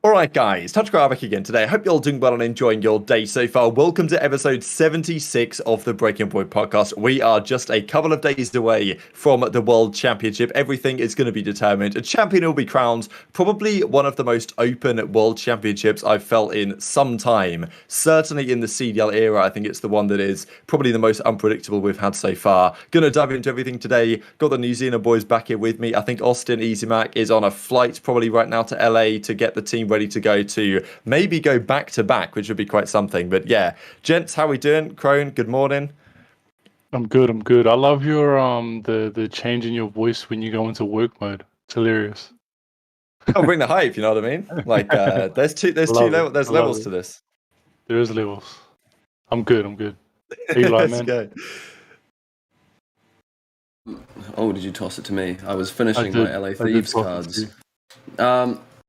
Alright guys, tacticalrab back again today. I hope you're all doing well and enjoying your day so far. Welcome to episode 76 of the Breaking Point podcast. We are just a couple of days away from the World Championship. Everything is going to be determined. A champion will be crowned. Probably one of the most open World Championships I've felt in some time. Certainly in the CDL era, I think it's the one that is probably the most unpredictable we've had so far. Gonna dive into everything today. Got the New Zealand boys back here with me. I think Austin EasyMac is on a flight probably right now to LA to get the team ready to go to maybe go back to back, which would be quite something. But yeah, gents, how we doing? Crone, good morning. I'm good. I love your the change in your voice when you go into work mode. It's hilarious. I'll bring the hype, you know what I mean? Like there's levels to this. There is levels. I'm good. Eli, man. Go. Oh, did you toss it to me? I was finishing my LA Thieves cards.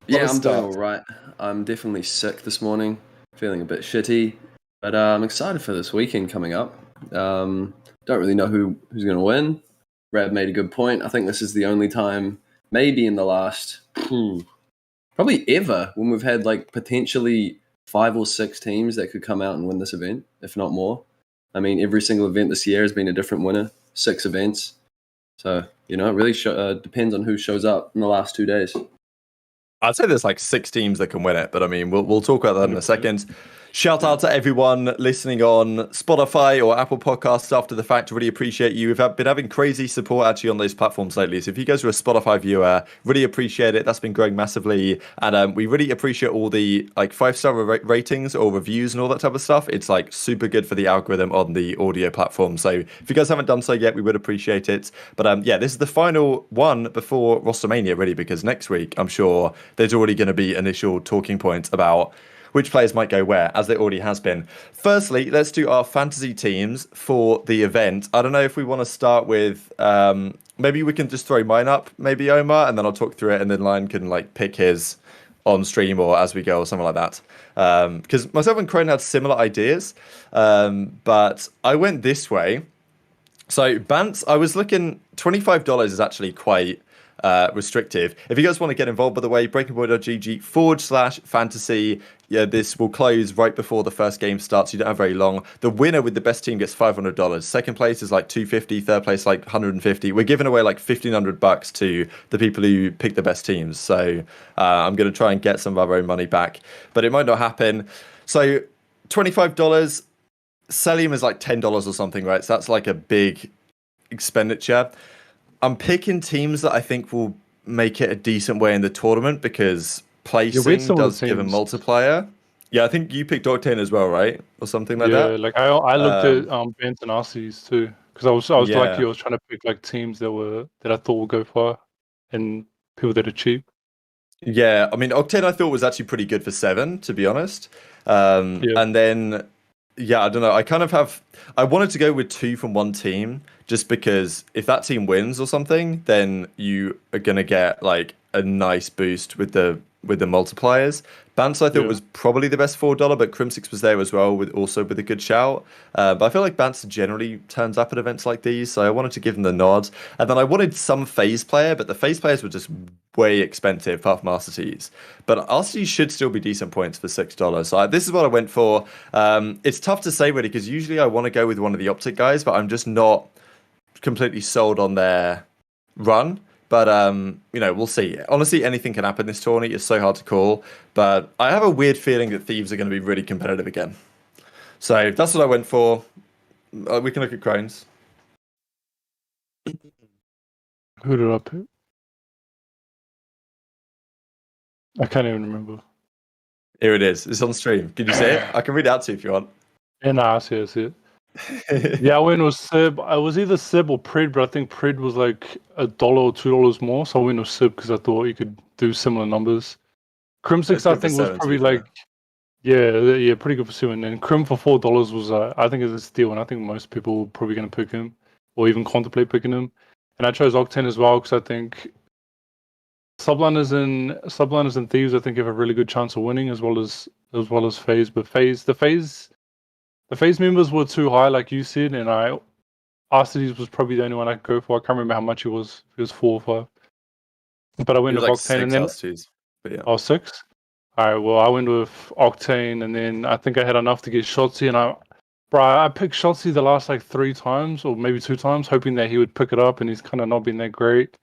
Yeah, I'm doing all right. I'm definitely sick this morning, feeling a bit shitty, but I'm excited for this weekend coming up. Don't really know who's going to win. Rab made a good point. I think this is the only time, maybe in the last, probably ever, when we've had like potentially 5 or 6 teams that could come out and win this event, if not more. I mean, every single event this year has been a different winner, 6 events. So, you know, it really depends on who shows up in the last 2 days. I'd say there's like 6 teams that can win it, but I mean, we'll talk about that in a second. Shout out to everyone listening on Spotify or Apple Podcasts after the fact. Really appreciate you. We've been having crazy support actually on those platforms lately. So if you guys are a Spotify viewer, really appreciate it. That's been growing massively. And we really appreciate all the like 5-star ratings or reviews and all that type of stuff. It's like super good for the algorithm on the audio platform. So if you guys haven't done so yet, we would appreciate it. But yeah, this is the final one before rostermania really, because next week, I'm sure there's already going to be initial talking points about which players might go where, as there already has been. Firstly, let's do our fantasy teams for the event. I don't know if we want to start with, maybe we can just throw mine up, maybe Omar, and then I'll talk through it, and then Lion can like pick his on stream or as we go or something like that. Because myself and Crone had similar ideas, but I went this way. So Bants, I was looking, $25 is actually quite restrictive. If you guys want to get involved, by the way, breakingpoint.gg/fantasy. Yeah, this will close right before the first game starts. You don't have very long. The winner with the best team gets $500. Second place is like $250. Third place like $150. We're giving away like $1,500 to the people who pick the best teams. So I'm going to try and get some of our own money back, but it might not happen. So $25. Sellium is like $10 or something, right? So that's like a big expenditure. I'm picking teams that I think will make it a decent way in the tournament because placing does give a multiplier. Yeah, I think you picked Octane as well, right? Or something like that? Yeah, like I looked at Bent and Arcees too, because I was like you, I was trying to pick like teams that I thought would go far and people that are cheap. Yeah, I mean Octane I thought was actually pretty good for 7, to be honest. And then yeah, I don't know. I wanted to go with 2 from one team just because if that team wins or something, then you are going to get like a nice boost with the multipliers. Bants I thought was probably the best $4, but Crimsix was there as well with a good shout. But I feel like Bants generally turns up at events like these, so I wanted to give them the nod. And then I wanted some FaZe player, but the FaZe players were just way expensive, apart from RCTs. But RCTs should still be decent points for $6. So this is what I went for. It's tough to say really, because usually I want to go with one of the OpTic guys, but I'm just not completely sold on their run. But, you know, we'll see. Honestly, anything can happen this tournament. It's so hard to call. But I have a weird feeling that Thieves are going to be really competitive again. So that's what I went for. We can look at Crones. Who did I pick? I can't even remember. Here it is. It's on stream. Can you see it? I can read it out to you if you want. Yeah, no, I see it. Yeah, I went with Sib. I was either Sib or Pred, but I think Pred was like $1 or $2 more. So I went with Sib because I thought you could do similar numbers. Crimsix, I think, was probably like, yeah, pretty good for 7. And Crim for $4 was, I think, is a steal. And I think most people are probably going to pick him or even contemplate picking him. And I chose Octane as well because I think Subliners and Thieves, I think, have a really good chance of winning as well as FaZe. But the FaZe members were too high, like you said, and Arcees was probably the only one I could go for. I can't remember how much it was. It was 4 or 5. But I went with Octane and then... Arcees, but yeah. Oh, 6? All right, well, I went with Octane, and then I think I had enough to get Shotzi, and I picked Shotzi the last like 3 times, or maybe 2 times, hoping that he would pick it up, and he's kind of not been that great.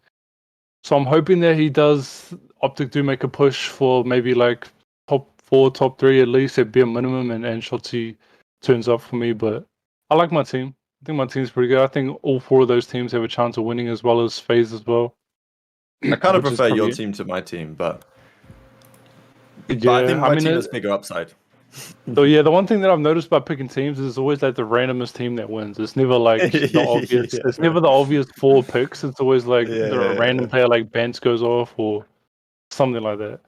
So I'm hoping that he does, OpTic do make a push for maybe like top 4, top 3 at least, at bare minimum, and Shotzi turns up for me, but I like my team. I think my team's pretty good. I think all 4 of those teams have a chance of winning, as well as FaZe as well. I kind of prefer your team to my team, but yeah, I think my team has bigger upside. So yeah, the one thing that I've noticed by picking teams is it's always like the randomest team that wins. It's never like the obvious. Yeah, it's never the obvious 4 picks. It's always like a random player like Bance goes off or something like that.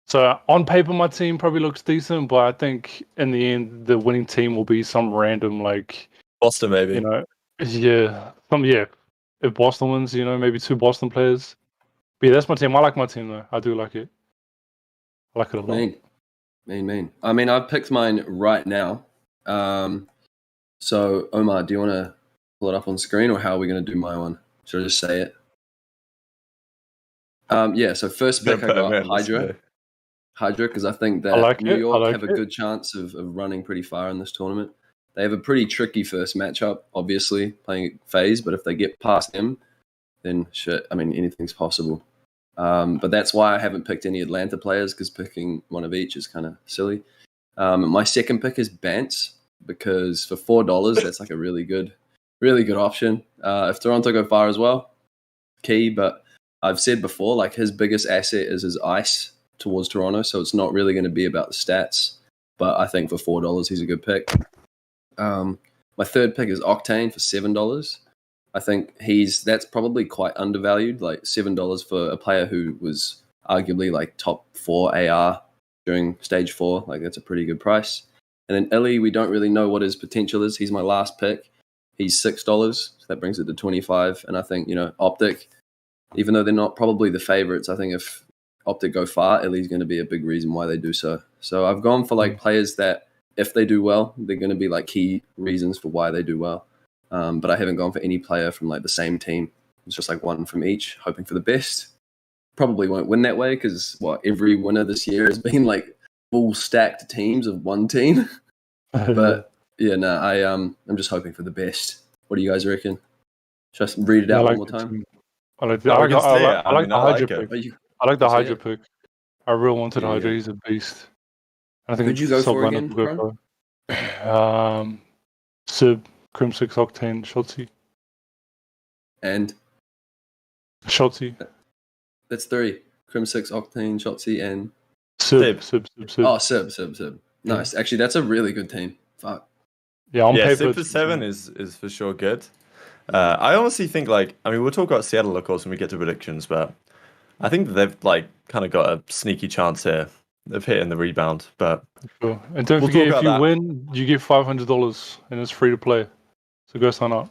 So on paper, my team probably looks decent, but I think in the end, the winning team will be some random like Boston, maybe. You know, if Boston wins, you know, maybe 2 Boston players. But yeah, that's my team. I like my team though. I do like it. I like it a lot. Mean. I mean, I've picked mine right now. So, Omar, do you want to pull it up on screen, or how are we going to do my one? Should I just say it? Yeah, so first pick I got Hydra. Hydra, because I think that New York have a good chance of running pretty far in this tournament. They have a pretty tricky first matchup, obviously, playing FaZe, but if they get past them, then shit, I mean, anything's possible. But that's why I haven't picked any Atlanta players, because picking one of each is kind of silly. My second pick is Bance, because for $4, that's like a really good option. If Toronto go far as well, key. But I've said before, like his biggest asset is his ice towards Toronto, so it's not really going to be about the stats. But I think for $4, he's a good pick. My third pick is Octane for $7. I think that's probably quite undervalued, like $7 for a player who was arguably like top 4 AR during stage 4. Like that's a pretty good price. And then Illy, we don't really know what his potential is. He's my last pick. He's $6, so that brings it to 25. And I think, you know, OpTic, even though they're not probably the favorites, I think if OpTic go far, Illy's going to be a big reason why they do so. So I've gone for like players that if they do well, they're going to be like key reasons for why they do well. But I haven't gone for any player from like the same team. It's just like one from each, hoping for the best. Probably won't win that way because every winner this year has been like full stacked teams of one team. But yeah, no, I'm just hoping for the best. What do you guys reckon? Just read it out one more time. I like the Hydra pick. I like the Hydra pick. I really wanted Hydra. He's a beast. I think who'd you go for again, Sib, Crimsix, Octane, Shotzi. And? Shotzi. That's 3. Crimsix, Octane, Shotzi, and? Sib. Oh, Sib. Nice. Actually, that's a really good team. Fuck. Yeah, on paper. Sib for 7 is for sure good. I honestly think, like, I mean, we'll talk about Seattle, of course, when we get to predictions, but I think that they've, like, kind of got a sneaky chance here of hitting the rebound. But sure. And don't forget, if you win, you get $500 and it's free to play. So go sign up.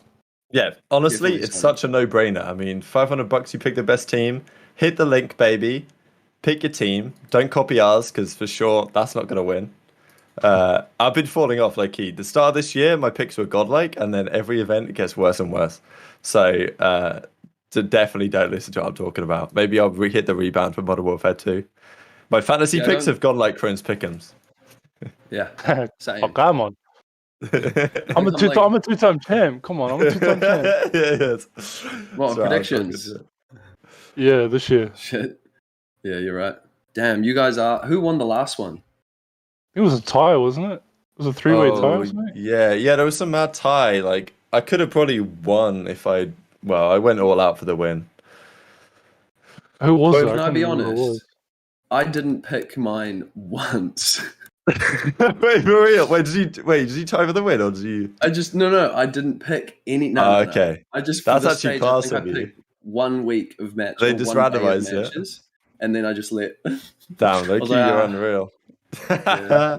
Yeah, honestly, it's such a no-brainer. I mean, $500, you pick the best team, hit the link, baby, pick your team. Don't copy ours, because for sure, that's not going to win. I've been falling off low-key. The start of this year, my picks were godlike, and then every event, it gets worse and worse. So definitely don't listen to what I'm talking about. Maybe I'll hit the rebound for Modern Warfare 2. My fantasy picks have gone like Crohn's Pick'ems. Yeah. Oh, come on. I'm a 2-time champ. Come on, I'm a 2-time champ. Yes. What, predictions? Yeah, this year. Shit. Yeah, you're right. Damn, you guys are... Who won the last one? It was a tie, wasn't it? It was a 3-way tie, wasn't it? Yeah, there was some mad tie. Like, I could have probably won if I went all out for the win. Who was it? Can I be honest? I didn't pick mine once. Wait, for real? Did you tie for the win, or did you? I didn't pick any. No, okay. I just that's actually class of you. 1 week of matches. They just randomized it, and then I just let. Damn, Loki, you're unreal. Yeah.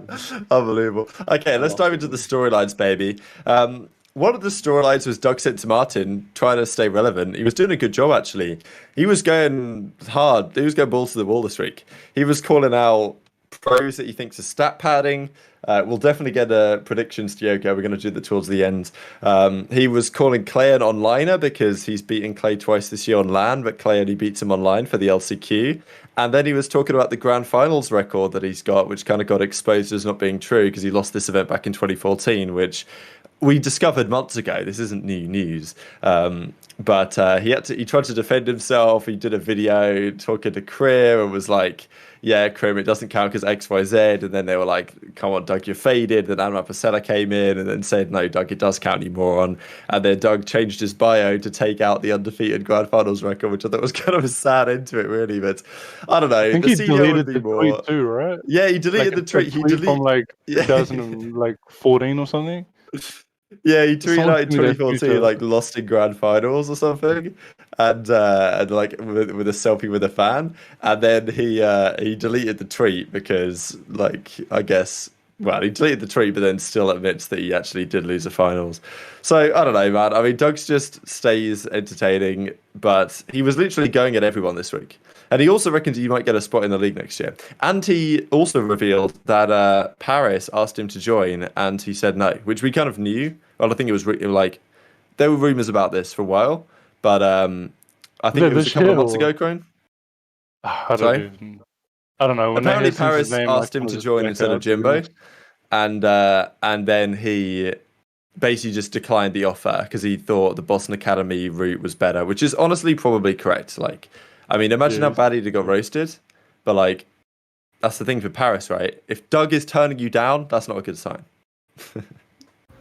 Unbelievable. Okay, let's dive into the storylines, baby. One of the storylines was Doug St. Martin trying to stay relevant. He was doing a good job, actually. He was going hard. He was going balls to the wall this week. He was calling out pros that he thinks are stat padding. We'll definitely get predictions, Diogo. We're going to do that towards the end. He was calling Clay an onliner because he's beaten Clay twice this year on LAN, but Clay only beats him online for the LCQ. And then he was talking about the grand finals record that he's got, which kind of got exposed as not being true because he lost this event back in 2014, which we discovered months ago. This isn't new news. But he tried to defend himself. He did a video talking to Crim and was like, yeah, Crim, it doesn't count because XYZ. And then they were like, come on, Doug, you're faded. Then Anwar Pasella came in and then said, no, Doug, it does count, you moron. And then Doug changed his bio to take out the undefeated grand finals record, which I thought was kind of a sad end to it, really. But I don't know. I think he deleted the tweet too, right? Yeah, he deleted the tweet. He deleted from like 2014 or something. Yeah, he tweeted out in 2014, like lost in grand finals or something, and like with a selfie with a fan, and then he deleted the tweet because, like, I guess, well, he deleted the tweet, but then still admits that he actually did lose the finals. So I don't know, man. I mean, Doug's just stays entertaining, but he was literally going at everyone this week. And he also reckons he might get a spot in the league next year. And he also revealed that Paris asked him to join, and he said no, which we kind of knew. Well, I think it was like there were rumors about this for a while, but I think it was a couple of months ago, Crone. I don't know. When apparently, Paris asked him to join instead of Jimbo, and then he basically just declined the offer because he thought the Boston Academy route was better, which is honestly probably correct. Like, I mean, imagine how bad he'd have got roasted. But, like, that's the thing for Paris, right? If Doug is turning you down, that's not a good sign.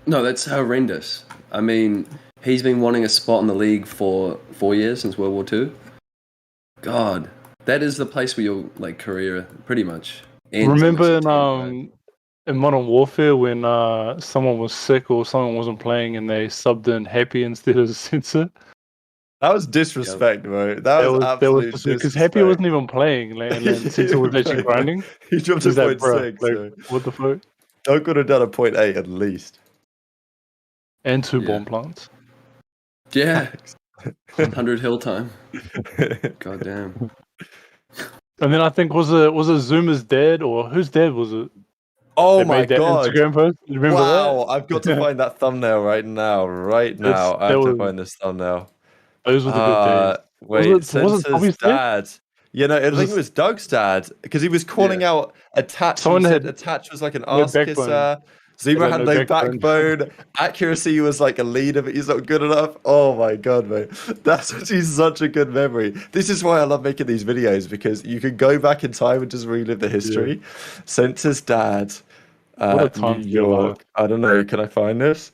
No, that's horrendous. I mean, he's been wanting a spot in the league for 4 years, since World War II. God, that is the place where your career pretty much ends. Remember in Modern Warfare when someone was sick or someone wasn't playing and they subbed in Happy instead of Sensor? That was disrespect, bro. That was absolute disrespect. Because Happy wasn't even playing, and then Sensor was actually grinding. He dropped a 0.6. What the fuck? Doug could have done a 0.8 at least. And 2 bomb plants. Yeah. 100 hill time. God damn. And then I think was it Zuma's dad or whose dad was it? Oh my god! Instagram post. You remember that? I've got to find that thumbnail right now. I have to find this thumbnail. Those were the good days. Wait, Sensor's dad. You know, I think it was Doug's dad because he was calling out Attach. Someone said Attach was like an ass kisser. Zuma had no backbone. Accuracy was like a leader, but he's not good enough. Oh my god, mate. That's actually such a good memory. This is why I love making these videos, because you can go back in time and just relive the history. Sensor's dad. What a time New York. I don't know. Can I find this?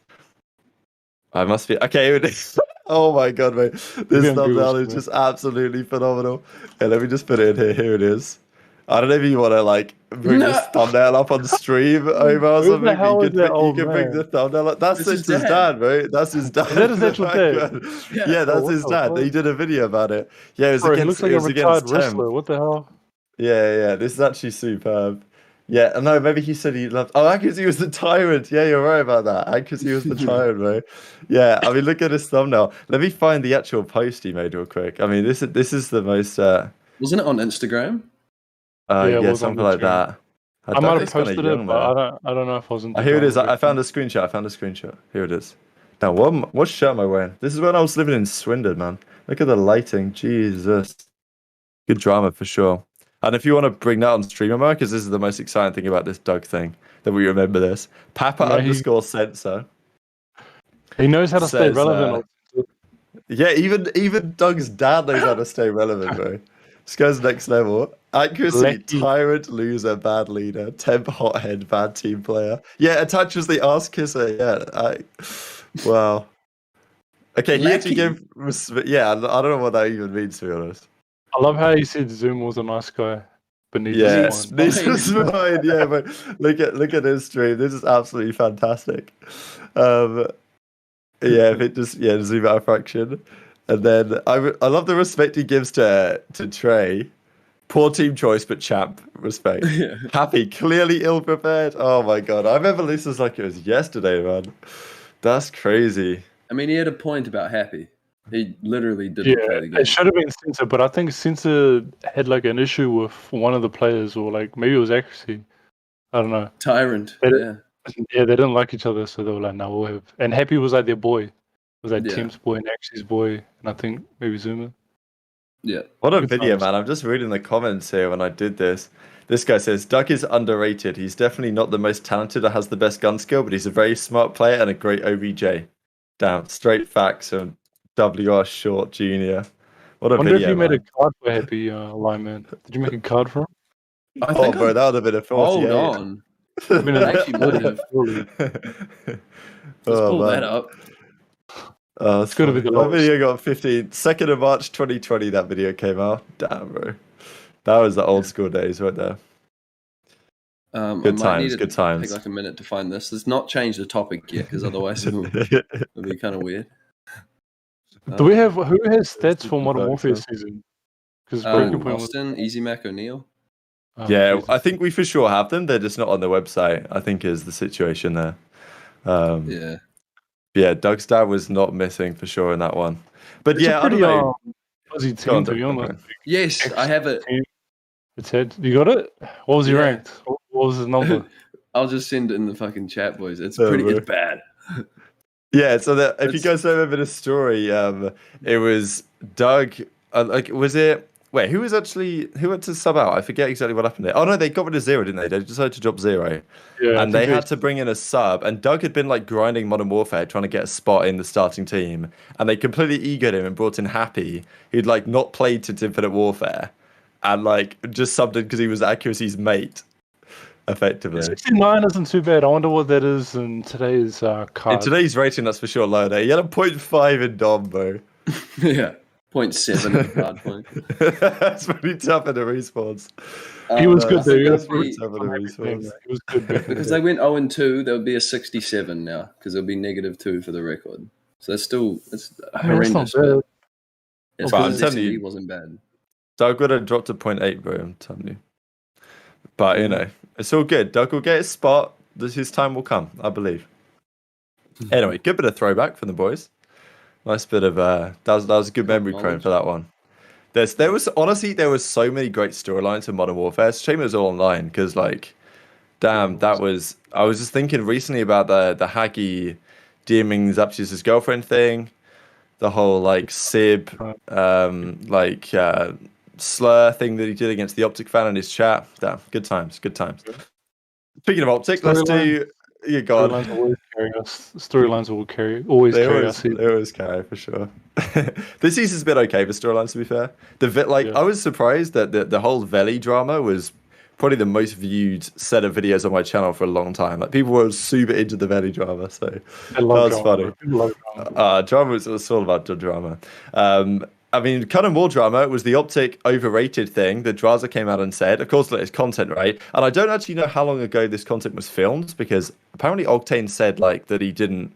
I must be. Okay, here it is. Oh my god, mate. This thumbnail is just absolutely phenomenal. Hey, let me just put it in here. Here it is. I don't know if you want to bring this thumbnail up on stream over or something. You can bring the thumbnail up. That's his dad, right? That's his dad. Is that his actual dad? Yeah, that's his dad. He did a video about it. Yeah, it was against, looks like a retired wrestler. What the hell? Yeah. This is actually superb. Yeah, no, maybe he said he loved... Oh, Accuracy was the tyrant. Yeah, you're right about that. Accuracy was the tyrant, right? Yeah, I mean, look at his thumbnail. Let me find the actual post he made real quick. I mean, this is the most... Wasn't it on Instagram? Yeah, something like that. I might have posted it, but I don't know if I was in... Here it is. I found a screenshot. Here it is. Now, what shirt am I wearing? This is when I was living in Swindon, man. Look at the lighting. Jesus. Good drama, for sure. And if you want to bring that on stream, Mark, because this is the most exciting thing about this Doug thing, that we remember this. Papa_Sensor. He knows how to stay relevant. Yeah, even Doug's dad knows how to stay relevant, bro. This guy's next level. Accuracy, tyrant, loser, bad leader. Temp, hothead, bad team player. Yeah, Attach was the ass kisser. Yeah, wow. Okay, he actually gave... Yeah, I don't know what that even means, to be honest. I love how he said Zoom was a nice guy. Beneath this is mine. Yeah, but look at his stream. This is absolutely fantastic. Yeah, if it just zoom out a fraction, and then I love the respect he gives to Trey. Poor team choice, but champ respect. Yeah. Happy, clearly ill prepared. Oh my god, I remember this was like it was yesterday, man. That's crazy. I mean, he had a point about Happy. He literally didn't play the game. It should have been Censor, but I think Censor had like an issue with one of the players, or like maybe it was accuracy. I don't know. Tyrant. Yeah, they didn't like each other, so they were like, "No, we'll have." And Happy was like their boy. It was like Temp's boy and Axie's boy, and I think maybe Zuma. Yeah. What a video, man. I'm just reading the comments here when I did this. This guy says, Duck is underrated. He's definitely not the most talented or has the best gun skill, but he's a very smart player and a great OBJ. Damn, straight facts from WR Short Jr. What a wonder video, if you man. made a card for Happy Lineman. Did you make a card for him? I think bro, that would have been a 48. Hold on. I mean, it actually might have. Let's pull that up. Oh, it's gonna be the longest. That video got 15. 2nd of March 2020, that video came out. Damn, bro. That was the old school days right there. Good times, good times. Take like a minute to find this. Let's not change the topic yet, because otherwise it'll be kind of weird. Do we have, who has stats for Modern Warfare season? Because Austin, Easy Mac O'Neal. Yeah, Jesus. I think we for sure have them. They're just not on the website, I think is the situation there. Yeah, Doug's dad was not missing for sure in that one. But it's I don't know. Fuzzy team, to be honest. Yes, I have it. It's head. You got it? What was he ranked? What was his number? I'll just send it in the fucking chat, boys. It's it's bad. Yeah, so if you guys remember the story, it was Doug. Was it? Wait, who had to sub out? I forget exactly what happened there. Oh no, they got rid of Zero, didn't they? They decided to drop Zero. Yeah, and they had to bring in a sub. And Doug had been like grinding Modern Warfare, trying to get a spot in the starting team. And they completely egoed him and brought in Happy, who'd like not played since Infinite Warfare, and like just subbed in because he was Accuracy's mate, effectively. 69 isn't too bad. I wonder what that is in today's card. In today's rating, that's for sure low. There, he had a 0.5 in Dom, bro. Yeah. 0.7 at the hard point. That's pretty tough in the respawns. He was good though. He was good because they went 0-2, there would be a 67 now because it'll be -2 for the record. So that's horrendous. It's I'm telling you, he wasn't bad. Doug would have dropped to 0.8, bro. I'm telling you. But you know, it's all good. Doug will get his spot. His time will come, I believe. Anyway, good bit of throwback from the boys. Nice bit of that was a good memory crone for that one. There was so many great storylines in Modern Warfare. It's a shame it was all online because damn, I was just thinking recently about the Haggy DMing Zaptius' girlfriend thing, the whole Sib slur thing that he did against the OpTic fan in his chat. Damn, good times. Speaking of OpTic, let's do. Yeah, God. Storylines will always carry us. They always carry for sure. This season's been okay for storylines, to be fair. I was surprised that the whole Veli drama was probably the most viewed set of videos on my channel for a long time. Like people were super into the Veli drama, so that was funny. Drama was all about the drama. I mean, kind of more drama was the OpTic overrated thing that Draza came out and said. Of course, it's content, right? And I don't actually know how long ago this content was filmed because apparently Octane said that he didn't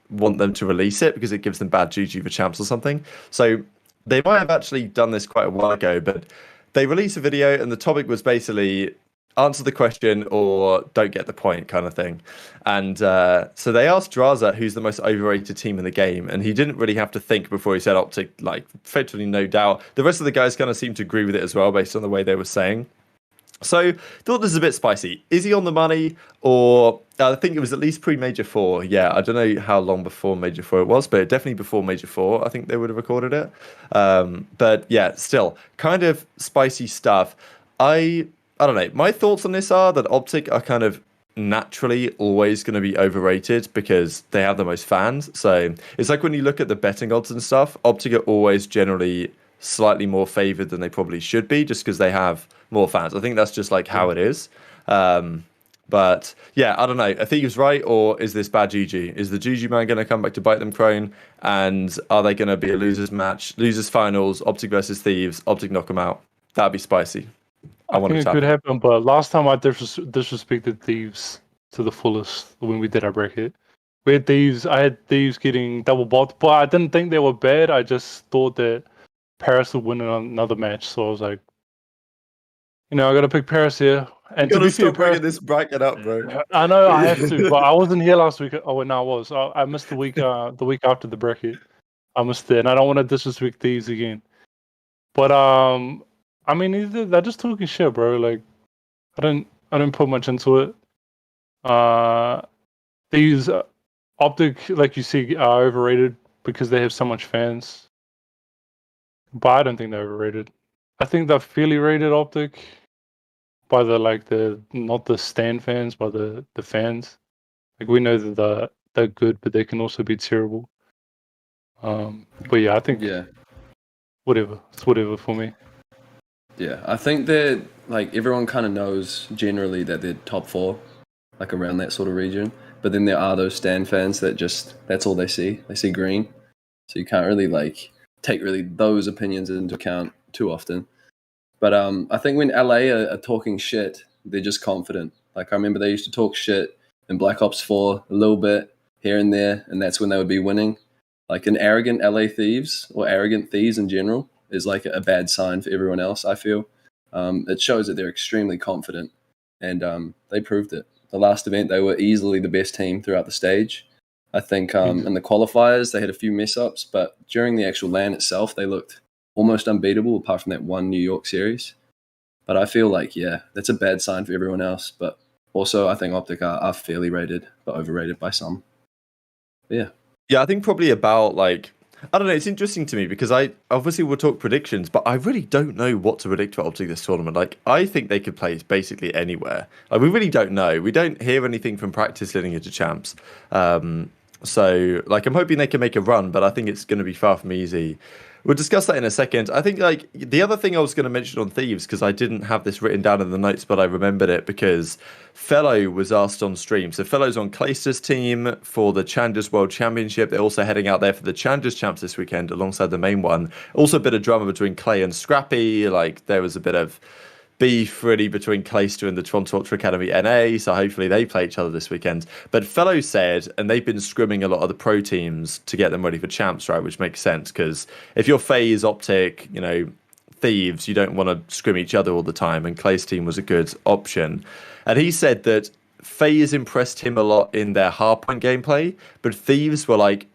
want them to release it because it gives them bad juju for champs or something. So they might have actually done this quite a while ago, but they released a video and the topic was basically answer the question or don't get the point kind of thing. And so they asked Draza who's the most overrated team in the game, and he didn't really have to think before he said OpTic, effectively no doubt. The rest of the guys kind of seemed to agree with it as well based on the way they were saying. So thought this is a bit spicy. Is he on the money, or I think it was at least pre-Major 4. Yeah, I don't know how long before Major 4 it was, but definitely before Major 4 I think they would have recorded it. But yeah, still kind of spicy stuff. I don't know. My thoughts on this are that OpTic are kind of naturally always going to be overrated because they have the most fans. So it's like when you look at the betting odds and stuff, OpTic are always generally slightly more favored than they probably should be just because they have more fans. I think that's just how it is. But yeah, I don't know. Are Thieves right, or is this bad GG? Is the GG man going to come back to bite them, Crone? And are they going to be a losers match, losers finals, OpTic versus Thieves, OpTic knock them out? That'd be spicy. I think it could happen, but last time I disrespected Thieves to the fullest when we did our bracket. I had Thieves getting double bot, but I didn't think they were bad. I just thought that Paris would win another match, so I was like, I got to pick Paris here. And you got to stop bringing this bracket up, bro. I know I have to, but I wasn't here last week. Oh, no, I was. I missed the week after the bracket. I must say, and I don't want to disrespect Thieves again. But I mean, they're just talking shit, bro. Like, I don't put much into it. These OpTic, like you see, are overrated because they have so much fans. But I don't think they're overrated. I think they're fairly rated OpTic by the not the stan fans, by the fans. Like, we know that they're good, but they can also be terrible. But yeah, I think whatever. It's whatever for me. Yeah, I think they're like, everyone kind of knows generally that they're top 4, like around that sort of region. But then there are those stan fans that that's all they see. They see green, so you can't really like take those opinions into account too often. But I think when LA are talking shit, they're just confident. Like, I remember they used to talk shit in Black Ops 4 a little bit here and there, and that's when they would be winning. Like, an arrogant LA Thieves, or arrogant Thieves in general, is like a bad sign for everyone else, I feel. It shows that they're extremely confident, and they proved it. The last event, they were easily the best team throughout the stage. I think in the qualifiers, they had a few mess-ups, but during the actual LAN itself, they looked almost unbeatable, apart from that one New York series. But I feel like, yeah, that's a bad sign for everyone else. But also, I think OpTic are fairly rated, but overrated by some. But yeah. Yeah, I think probably about, like, I don't know, it's interesting to me because I obviously will talk predictions, but I really don't know what to predict for OpTic this tournament. Like, I think they could play basically anywhere. Like, we really don't know. We don't hear anything from practice leading into champs. So, like, I'm hoping they can make a run, but I think it's going to be far from easy. We'll discuss that in a second. I think, like, the other thing I was going to mention on Thieves, because I didn't have this written down in the notes, but I remembered it because Fellow was asked on stream. So Fellow's on Clayster's team for the Challengers World Championship. They're also heading out there for the Challengers Champs this weekend alongside the main one. Also a bit of drama between Clay and Scrappy. Like, there was a bit of beef really between Clayster and the Toronto Ultra Academy NA, so hopefully they play each other this weekend. But Fellow said, and they've been scrimming a lot of the pro teams to get them ready for champs, right? Which makes sense because if you're FaZe, OpTic, you know, Thieves, you don't want to scrim each other all the time, and Clay's team was a good option. And he said that FaZe impressed him a lot in their hardpoint gameplay, but Thieves were like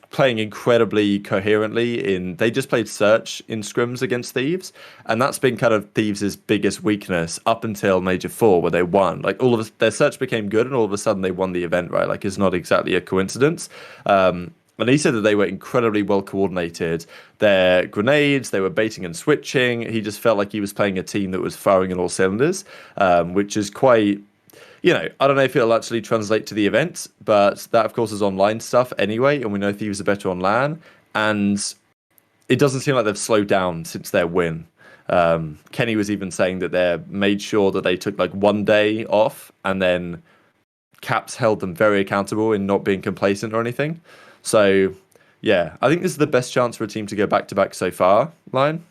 playing incredibly coherently they just played search in scrims against Thieves, and that's been kind of Thieves' biggest weakness up until Major 4 where they won. Like, all of their search became good and all of a sudden they won the event, right? Like, it's not exactly a coincidence. And he said that they were incredibly well coordinated. Their grenades, they were baiting and switching. He just felt like he was playing a team that was firing on all cylinders, which is quite, you know, I don't know if it'll actually translate to the event, but that, of course, is online stuff anyway, and we know Thieves are better on LAN, and it doesn't seem like they've slowed down since their win. Kenny was even saying that they made sure that they took like 1 day off, and then Caps held them very accountable in not being complacent or anything. So, yeah, I think this is the best chance for a team to go back-to-back so far, Lion.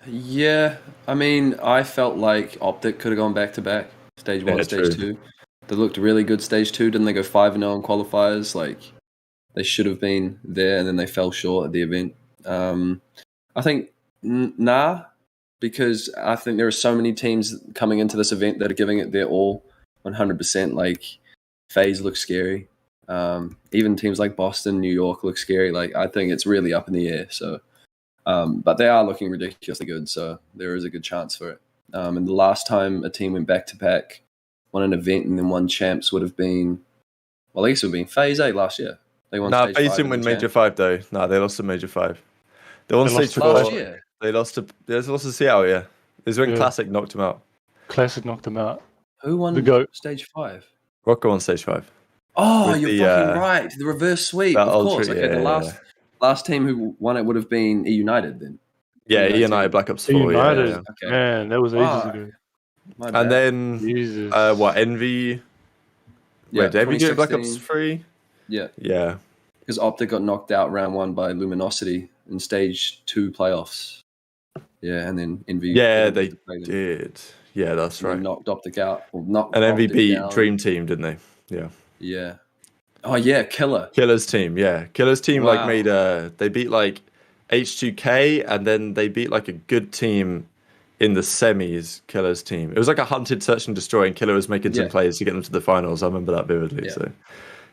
Yeah, I mean, I felt like OpTic could have gone back-to-back, stage 1, stage 2. They looked really good stage 2. Didn't they go 5-0 in qualifiers? Like, they should have been there, and then they fell short at the event. I think, nah, because I think there are so many teams coming into this event that are giving it their all, 100%. Like, FaZe looks scary. Even teams like Boston, New York look scary. Like, I think it's really up in the air, so... but they are looking ridiculously good, so there is a good chance for it. And the last time a team went back-to-back, won an event and then won champs would have been, well, I guess it would have been FaZe last year. They won stage 5. FaZe didn't win Major 5, though. No, they lost to Major 5. They won stage 4. Last year? They lost to Seattle, yeah. It was when Classic knocked them out. Classic knocked them out. Who won stage 5? Rocco won stage 5. Oh, you're fucking right. The reverse sweep, of course. Okay, the last team who won it would have been E United then. Yeah, E United, Black Ops 4. United. Yeah. Okay. Man, that was ages ago. And then, Envy? Yeah, did Envy get Black Ops 3? Yeah. Yeah. Because OpTic got knocked out round 1 by Luminosity in stage 2 playoffs. Yeah, and then Envy. Yeah, they did. Yeah, that's right. Knocked OpTic out. And Envy beat Dream Team, didn't they? Yeah. Yeah. Oh yeah, Killer's team, yeah. Killer's team made they beat like H2K, and then they beat like a good team in the semis, Killer's team. It was like a hunted search and destroy, and Killer was making some plays to get them to the finals. I remember that vividly. So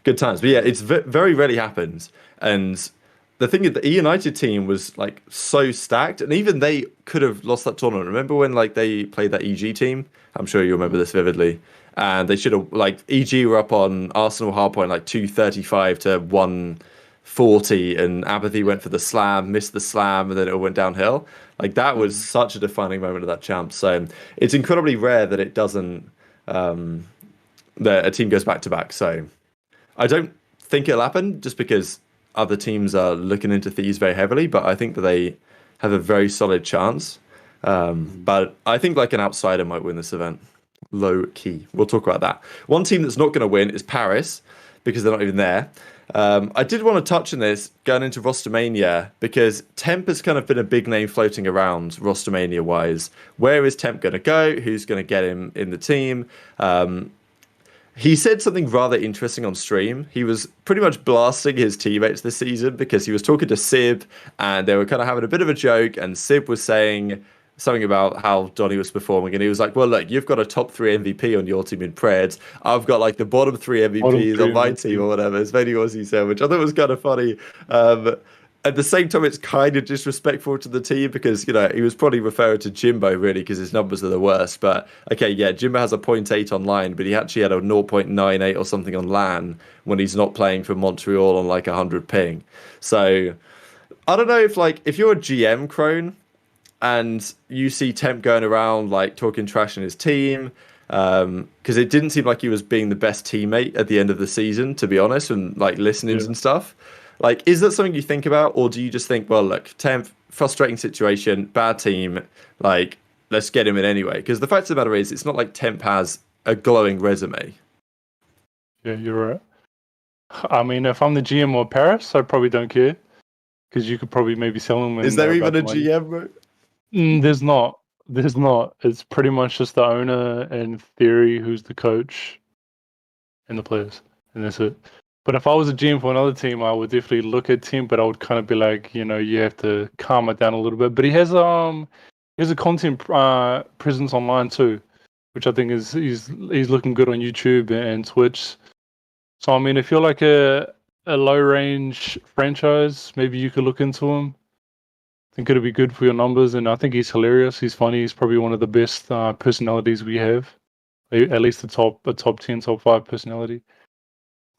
Good times. But yeah, it's very rarely happens. And the thing is, the E United team was like so stacked, and even they could have lost that tournament. Remember when like they played that EG team? I'm sure you remember this vividly. And they should have like EG were up on Arsenal hardpoint like 235 to 140, and Apathy went for the slam, missed the slam, and then it went downhill. Like that was such a defining moment of that champ. So it's incredibly rare that it doesn't that a team goes back to back. So I don't think it'll happen just because other teams are looking into Thieves very heavily, but I think that they have a very solid chance. But I think like an outsider might win this event. Low key. We'll talk about that. One team that's not going to win is Paris because they're not even there. I did want to touch on this going into rostermania because Temp has kind of been a big name floating around rostermania wise. Where is Temp going to go? Who's going to get him in the team? He said something rather interesting on stream. He was pretty much blasting his teammates this season because he was talking to Sib and they were kind of having a bit of a joke, and Sib was saying something about how Donny was performing, and he was like, well, look, you've got a top 3 MVP on your team in Preds. I've got like the bottom 3 MVPs on my team or whatever. As many as he said, which I thought was kind of funny. At the same time, it's kind of disrespectful to the team because, you know, he was probably referring to Jimbo really because his numbers are the worst. But okay, yeah, Jimbo has a 0.8 online, but he actually had a 0.98 or something on LAN when he's not playing for Montreal on like 100 ping. So I don't know if you're a GM, Crone, and you see Temp going around like talking trash in his team, because it didn't seem like he was being the best teammate at the end of the season, to be honest, and like listenings and stuff. Like, is that something you think about, or do you just think, well, look, Temp, frustrating situation, bad team, like, let's get him in anyway? Because the fact of the matter is, it's not like Temp has a glowing resume. Yeah, you're right. I mean, if I'm the GM or Paris, I probably don't care, because you could probably maybe sell him. Is there even a GM, bro? There's not. There's not. It's pretty much just the owner and theory who's the coach and the players, and that's it. But if I was a GM for another team, I would definitely look at Temp, but I would kind of be like, you know, you have to calm it down a little bit. But he has a content presence online too, which I think is he's looking good on YouTube and Twitch. So I mean, if you're like a low range franchise, maybe you could look into him. I think it'll be good for your numbers, and I think he's hilarious. He's funny. He's probably one of the best personalities we have, at least a top 10, top 5 personality.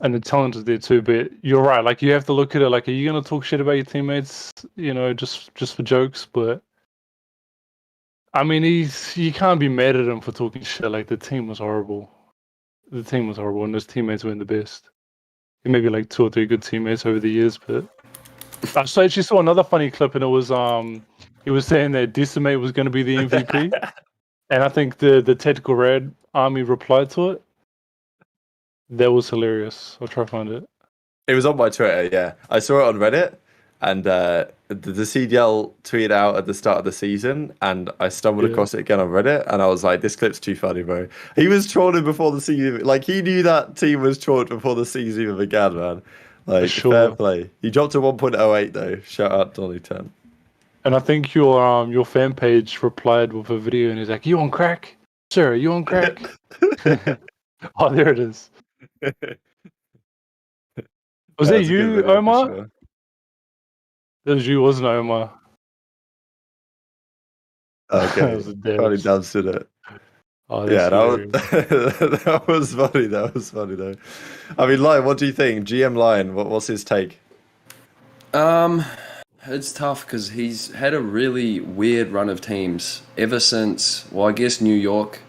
And the talent is there too, but you're right. Like, you have to look at it like, are you going to talk shit about your teammates, you know, just for jokes? But I mean, you can't be mad at him for talking shit. Like, the team was horrible. The team was horrible, and his teammates weren't the best. Maybe like 2 or 3 good teammates over the years, but I actually saw another funny clip, and it was he was saying that Decimate was going to be the MVP, and I think the tacticalrab army replied to it. That was hilarious. I'll try to find it. It was on my Twitter, yeah. I saw it on Reddit, and the CDL tweeted out at the start of the season, and I stumbled across it again on Reddit, and I was like, this clip's too funny, bro. He was trolling before the season. Like, he knew that team was trolled before the season even began, man. Like, fair play. He dropped to 1.08, though. Shout out Donny 10. And I think your fan page replied with a video, and he's like, you on crack? Sir, you on crack? Oh, there it is. Was it you, video, Omar? Sure. It was you, wasn't it, Omar? Okay, probably does it. Oh, yeah, that was funny. That was funny though. I mean, Lion, what do you think? GM Lion, what's his take? It's tough because he's had a really weird run of teams ever since. Well, I guess New York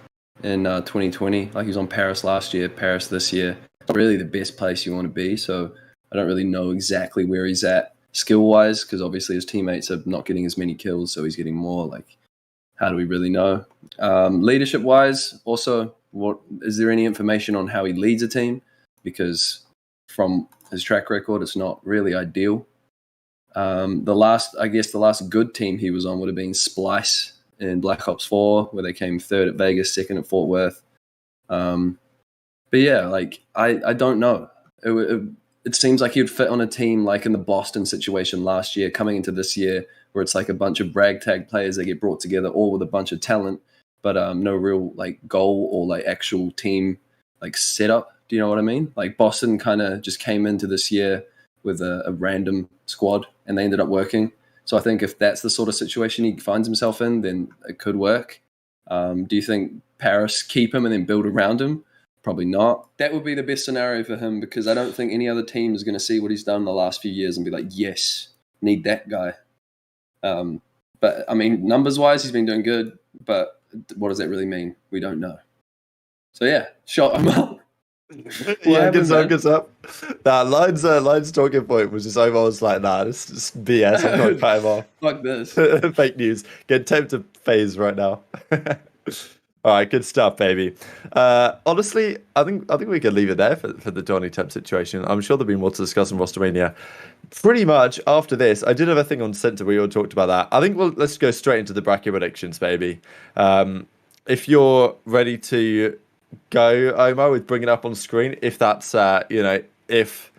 in 2020. Like, he was on Paris last year, Paris this year. Not really the best place you want to be. So I don't really know exactly where he's at skill-wise, because obviously his teammates are not getting as many kills, so he's getting more. Like, how do we really know? Leadership-wise, also, what is there any information on how he leads a team? Because from his track record, it's not really ideal. The last good team he was on would have been Splice in Black Ops 4, where they came 3rd at Vegas, 2nd at Fort Worth. But yeah, like, I don't know. It seems like he'd fit on a team like in the Boston situation last year, coming into this year, where it's like a bunch of brag tag players that get brought together, all with a bunch of talent, but no real like goal or like actual team like setup Do you know what I mean? Like Boston kind of just came into this year with a random squad and they ended up working. So I think if that's the sort of situation he finds himself in, then it could work. Do you think Paris keep him and then build around him? Probably not. That would be the best scenario for him because I don't think any other team is going to see what he's done in the last few years and be like, yes, need that guy. But I mean, numbers-wise, he's been doing good. But what does that really mean? We don't know. So yeah, shot him up. Yeah, good stuff. Nah, Line's talking point was just over. I was like, nah, this is BS. I'm not cut him off. Fuck this. Fake news. Get Temp to FaZe right now. All right, good stuff, baby. Honestly, I think we can leave it there for the Donny Temp situation. I'm sure there'll be more to discuss in rostermania. Pretty much after this, I did have a thing on Centre. We all talked about that. I think let's go straight into the bracket predictions, baby. If you're ready to go, Omar, with bringing it up on screen, if that's if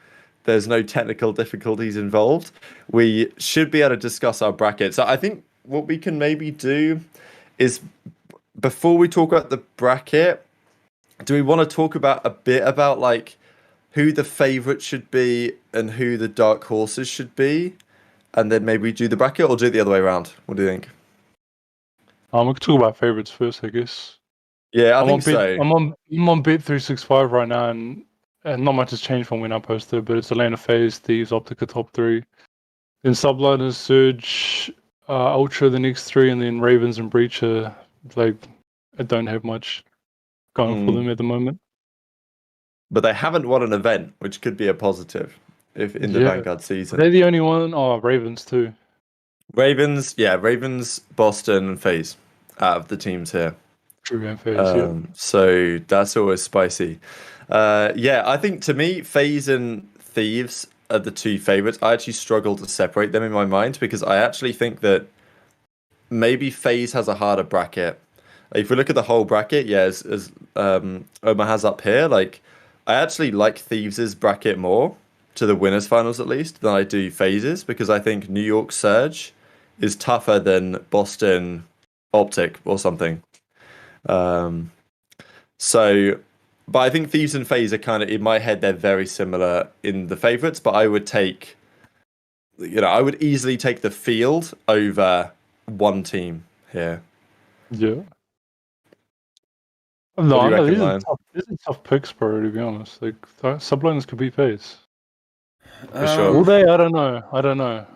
there's no technical difficulties involved, we should be able to discuss our bracket. So I think what we can maybe do is, before we talk about the bracket, do we want to talk about a bit about like who the favourites should be and who the dark horses should be, and then maybe do the bracket, or do it the other way around? What do you think? We can talk about favourites first, I guess. Yeah, I think so. I'm on bet 365 right now, and not much has changed from when I posted, but it's Atlanta, FaZe, Thieves, OpTic are top 3. Then Subliners, Surge, Ultra the next 3, and then Ravens and Breach are like, I don't have much going for them at the moment. But they haven't won an event, which could be a positive if in the Vanguard season. They're the only one. Oh, Ravens too. Ravens, Boston, and FaZe out of the teams here. True, and FaZe, So that's always spicy. I think to me, FaZe and Thieves are the two favourites. I actually struggle to separate them in my mind because I actually think that maybe FaZe has a harder bracket. If we look at the whole bracket, as Omar has up here, like I actually like Thieves' bracket more, to the winners finals at least, than I do FaZe's, because I think New York Surge is tougher than Boston OpTic or something. But I think Thieves and FaZe are kind of, in my head, they're very similar in the favourites, but I would take, I would easily take the field over one team here. Yeah. No, these are tough picks, bro, to be honest. Like, Subliners could be FaZe. For sure. Will they? I don't know.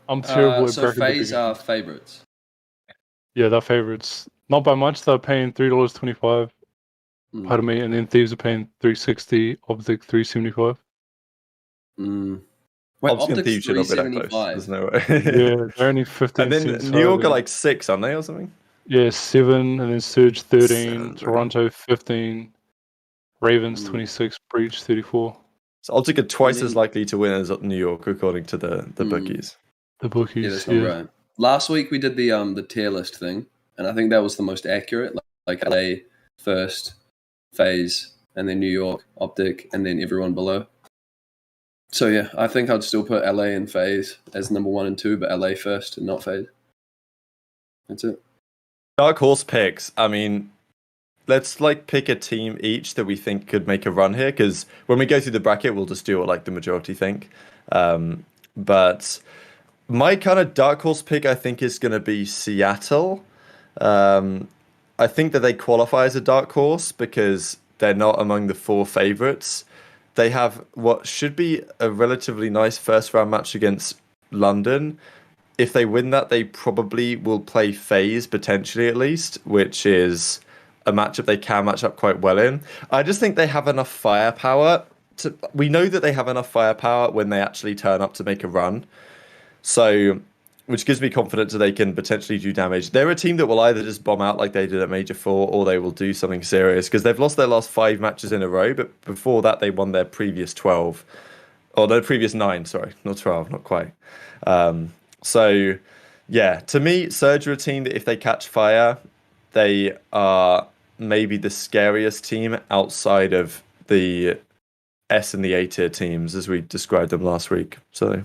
I'm terrible at so FaZe are favourites. Yeah, they're favourites. Not by much. They're paying $3.25. Pardon me. And then Thieves are paying $3.60. OpTic $3.75. Wait, OpTic Thieves should not be that close. There's no way. Yeah, they're only 15. And then New York are like 6, aren't they, or something? Yeah, 7, and then Surge 13, Toronto 15, Ravens 26, Breach 34. So OpTic are twice as likely to win as New York, according to the bookies. The bookies, yeah, that's not right. Last week we did the tier list thing, and I think that was the most accurate. Like LA first, FaZe, and then New York, OpTic, and then everyone below. So yeah, I think I'd still put LA and FaZe as number 1 and 2, but LA first and not FaZe. That's it. Dark horse picks. I mean, let's like pick a team each that we think could make a run here, because when we go through the bracket, we'll just do what like the majority think. But my kind of dark horse pick, I think, is going to be Seattle. I think that they qualify as a dark horse because they're not among the 4 favourites. They have what should be a relatively nice first round match against London. If they win that, they probably will play FaZe, potentially at least, which is a matchup they can match up quite well in. I just think they have enough firepower. We know that they have enough firepower when they actually turn up to make a run. So, which gives me confidence that they can potentially do damage. They're a team that will either just bomb out like they did at Major 4, or they will do something serious, because they've lost their last 5 matches in a row, but before that they won their previous 12. Or their previous 9, sorry. Not 12, not quite. So, yeah, to me, Surge are a team that if they catch fire, they are maybe the scariest team outside of the S and the A tier teams, as we described them last week. So,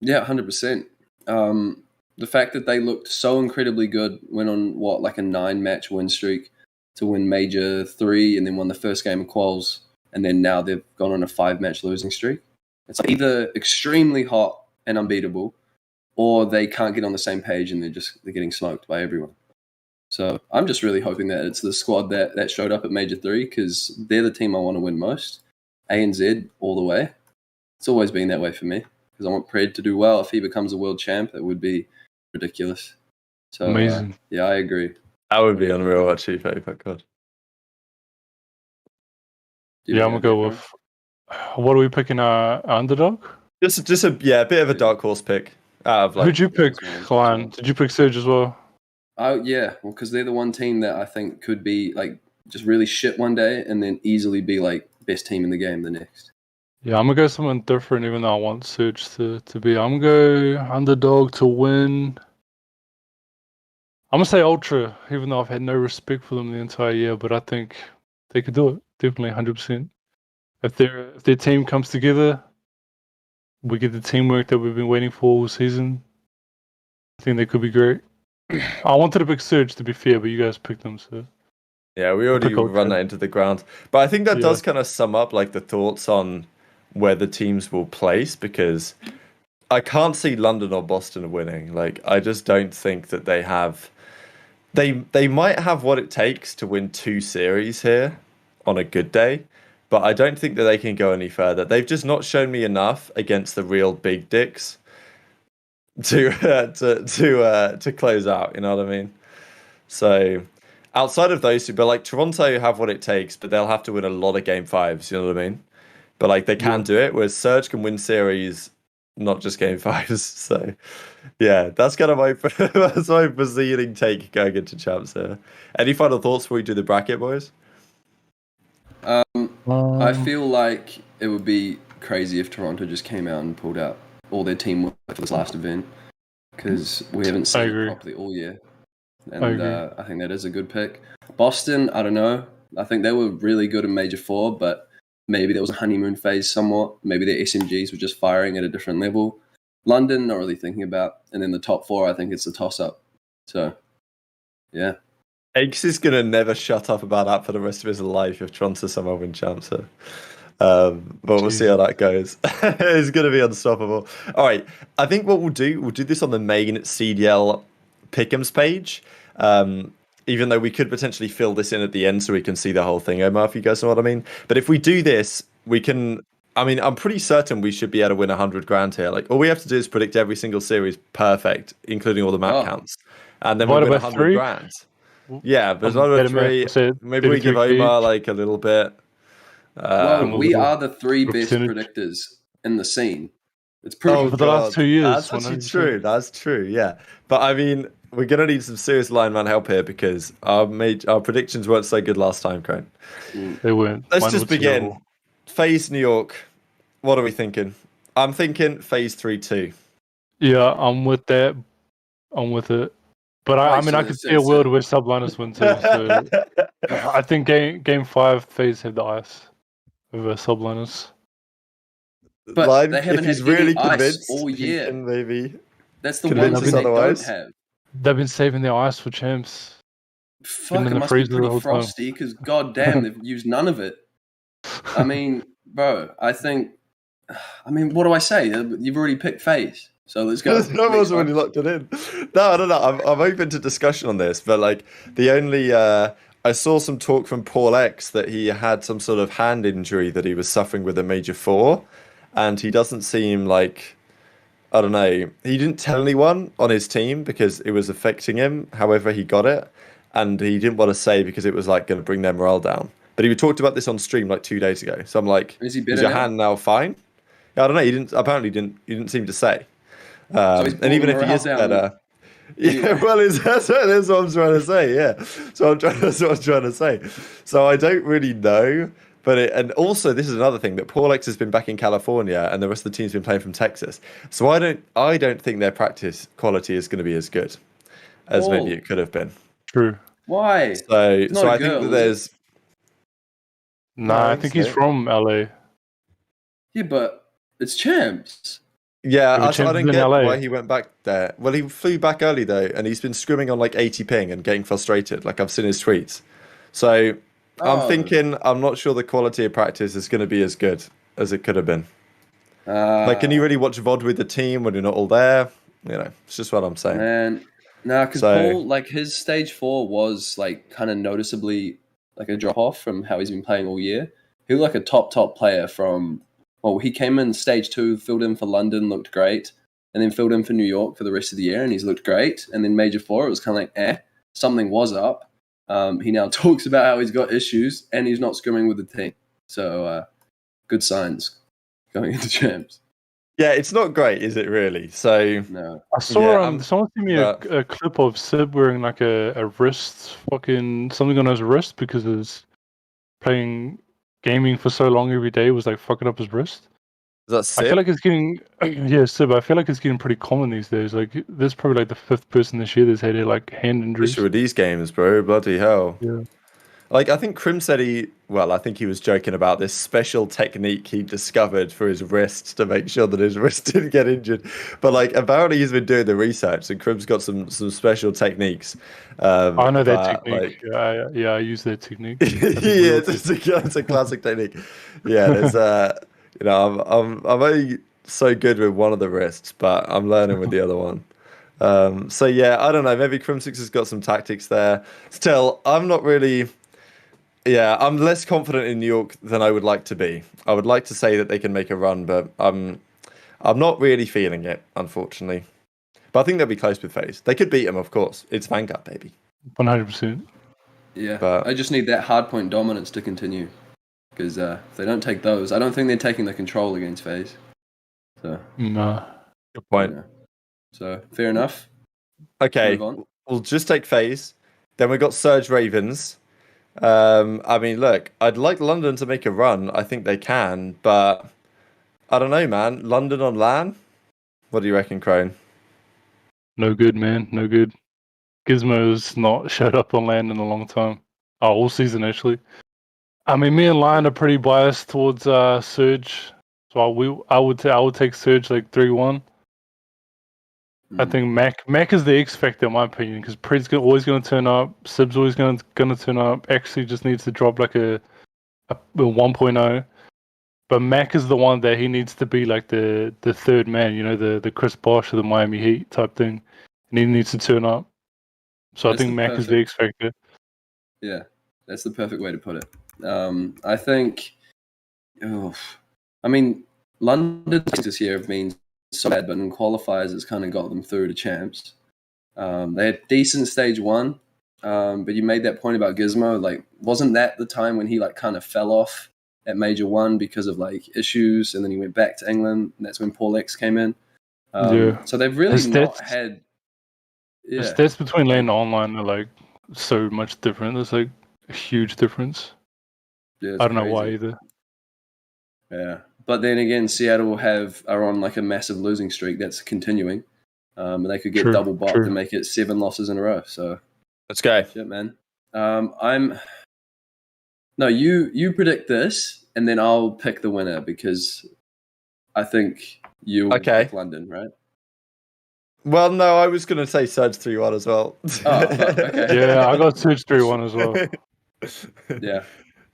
yeah, 100%. The fact that they looked so incredibly good, went on, a 9-match win streak to win Major 3 and then won the first game of quals, and then now they've gone on a 5-match losing streak. It's either extremely hot and unbeatable, or they can't get on the same page and they're getting smoked by everyone. So I'm just really hoping that it's the squad that showed up at Major 3, because they're the team I want to win most. A and Z all the way. It's always been that way for me, because I want Pred to do well. If he becomes a world champ, it would be ridiculous. So amazing. Yeah, I agree. That would be unreal, actually, if I could. Yeah, I'm gonna go with. What are we picking? Underdog? Just a bit of a dark horse pick. Out of, like, who'd you pick, Clan? Did you pick Surge as well? Oh yeah, well, because they're the one team that I think could be like just really shit one day and then easily be like best team in the game the next. Yeah, I'm gonna go someone different, even though I want Surge to be. I'm gonna go underdog to win. I'm gonna say Ultra, even though I've had no respect for them the entire year, but I think they could do it. Definitely 100%. If their team comes together, we get the teamwork that we've been waiting for all season. I think they could be great. I wanted to pick Surge, to be fair, but you guys picked them, so. Yeah, we already run that into the ground. But I think that does kind of sum up like the thoughts on where the teams will place, because I can't see London or Boston winning. Like, I just don't think that they have... They might have what it takes to win 2 series here on a good day, but I don't think that they can go any further. They've just not shown me enough against the real big dicks to close out, you know what I mean? So outside of those two, but like Toronto have what it takes, but they'll have to win a lot of game 5s, you know what I mean? But like they can do it, whereas Surge can win series, not just game 5s. So yeah, that's kind of that's my preceding take going into champs here. Any final thoughts before we do the bracket, boys? I feel like it would be crazy if Toronto just came out and pulled out all their teamwork for this last event, because we haven't seen it properly all year. And I think that is a good pick. Boston, I don't know. I think they were really good in Major 4, but maybe there was a honeymoon phase somewhat. Maybe their SMGs were just firing at a different level. London, not really thinking about. And then the top 4, I think it's a toss-up. So, yeah. HECZ is going to never shut up about that for the rest of his life if Toronto somehow win champs. But we'll see how that goes. It's going to be unstoppable. All right. I think what we'll do this on the main CDL Pick'ems page. Even though we could potentially fill this in at the end so we can see the whole thing, Omar, if you guys know what I mean. But if we do this, we can... I mean, I'm pretty certain we should be able to win 100 grand here. Like, all we have to do is predict every single series perfect, including all the map counts. And then we win 100 grand. Yeah, but there's not 3. Maybe we give Omar like a little bit. Well, we are the 3 best predictors in the scene. It's proven for the last 2 years. That's actually true. That's true. Yeah, but I mean, we're gonna need some serious lineman help here because our predictions weren't so good last time, Crane. They weren't. Let's just begin. FaZe New York. What are we thinking? I'm thinking FaZe 3-2. Yeah, I'm with that. I'm with it. But I mean, I could see a world where subliners win too. So I think game 5, FaZe have the ice over subliners. But they haven't had really ice all year. Maybe that's the one thing they don't have. They've been saving their ice for champs. Fuck, it must be pretty frosty because goddamn, they've used none of it. I mean, bro, what do I say? You've already picked FaZe. So let's go. No one's already locked it in. No, I don't know. I'm open to discussion on this, but like the only I saw some talk from Paul X that he had some sort of hand injury that he was suffering with a Major 4, and he doesn't seem like, I don't know. He didn't tell anyone on his team because it was affecting him. However, he got it, and he didn't want to say because it was like going to bring their morale down. But he talked about this on stream like 2 days ago. So I'm like, is your hand now fine? I don't know. He didn't seem to say. And even if he is better, well, that's what I'm trying to say. Yeah, that's what I'm trying to say. So I don't really know, and also this is another thing that Paul X has been back in California, and the rest of the team's been playing from Texas. So I don't think their practice quality is going to be as good as maybe it could have been. True. Why? So I think that there's. I think he's from LA. Yeah, but it's champs. Yeah, I don't get why he went back there. Well, he flew back early though, and he's been scrimming on like 80 ping and getting frustrated. Like I've seen his tweets. So I'm thinking, I'm not sure the quality of practice is going to be as good as it could have been. Like, can you really watch VOD with the team when you're not all there? You know, it's just what I'm saying. Man, no, because Paul, like his stage 4 was like kind of noticeably like a drop off from how he's been playing all year. He was like a top player from. Well, he came in stage 2, filled in for London, looked great, and then filled in for New York for the rest of the year, and he's looked great. And then Major 4, it was kind of like, something was up. He now talks about how he's got issues and he's not scrimming with the team. So, good signs going into champs. Yeah, it's not great, is it really? So no. I saw someone sent me a clip of Sib wearing like a wrist, fucking something on his wrist because he's playing gaming for so long every day was like fucking up his wrist. Is that Sib? I feel like it's getting Sib. I feel like it's getting pretty common these days. Like there's probably like the 5th person this year that's had like hand injuries. Especially with these games, bro. Bloody hell. Yeah. Like, I think Crim said I think he was joking about this special technique he discovered for his wrist to make sure that his wrist didn't get injured. But, like, apparently he's been doing the research, and Crim's got some special techniques. I know that technique. Like, I use that technique. Yeah, it's a classic technique. Yeah, there's, you know, I'm only so good with one of the wrists, but I'm learning with the other one. So, yeah, I don't know. Maybe Crimsix has got some tactics there. Still, I'm not really... Yeah, I'm less confident in New York than I would like to be. I would like to say that they can make a run, but I'm not really feeling it, unfortunately. But I think they'll be close with FaZe. They could beat them, of course. It's Vanguard, baby. 100%. Yeah, but I just need that hardpoint dominance to continue. Because if they don't take those, I don't think they're taking the control against FaZe. So, no. Good point. Yeah. So, fair enough. Okay, we'll just take FaZe. Then we've got Surge Ravens. I mean, look, I'd like London to make a run. I think they can, but I don't know, man. London on LAN? What do you reckon, Crone? No good, man. No good. Gizmo's not showed up on LAN in a long time. Oh, all season, actually. I mean, me and Lion are pretty biased towards Surge. So I would take Surge like 3-1. I think Mac is the X factor in my opinion because Pred's always going to turn up, Sib's always going to turn up. Actually, just needs to drop like a 1.0. But Mac is the one that he needs to be like the third man, you know, the Chris Bosh of the Miami Heat type thing, and he needs to turn up. So that's I think Mac is the X factor. Yeah, that's the perfect way to put it. I think, I mean, London this year have been so bad, but in qualifiers it's kind of got them through to champs. They had decent stage 1, but you made that point about Gizmo. Like, wasn't that the time when he like kind of fell off at Major 1 because of like issues, and then he went back to England, and that's when Paul X came in. So they've really not had. Yeah. The stats between LAN and online are like so much different. There's like a huge difference. Yeah, I don't know why either. Yeah. But then again, Seattle are on like a massive losing streak that's continuing. And they could get double bopped and make it 7 losses in a row. So let's go. Shit, man. You predict this, and then I'll pick the winner because I think you'll pick London, right? Well, no, I was going to say Surge 3-1 as well. Oh, okay. Yeah, I got Surge 3-1 as well. Yeah.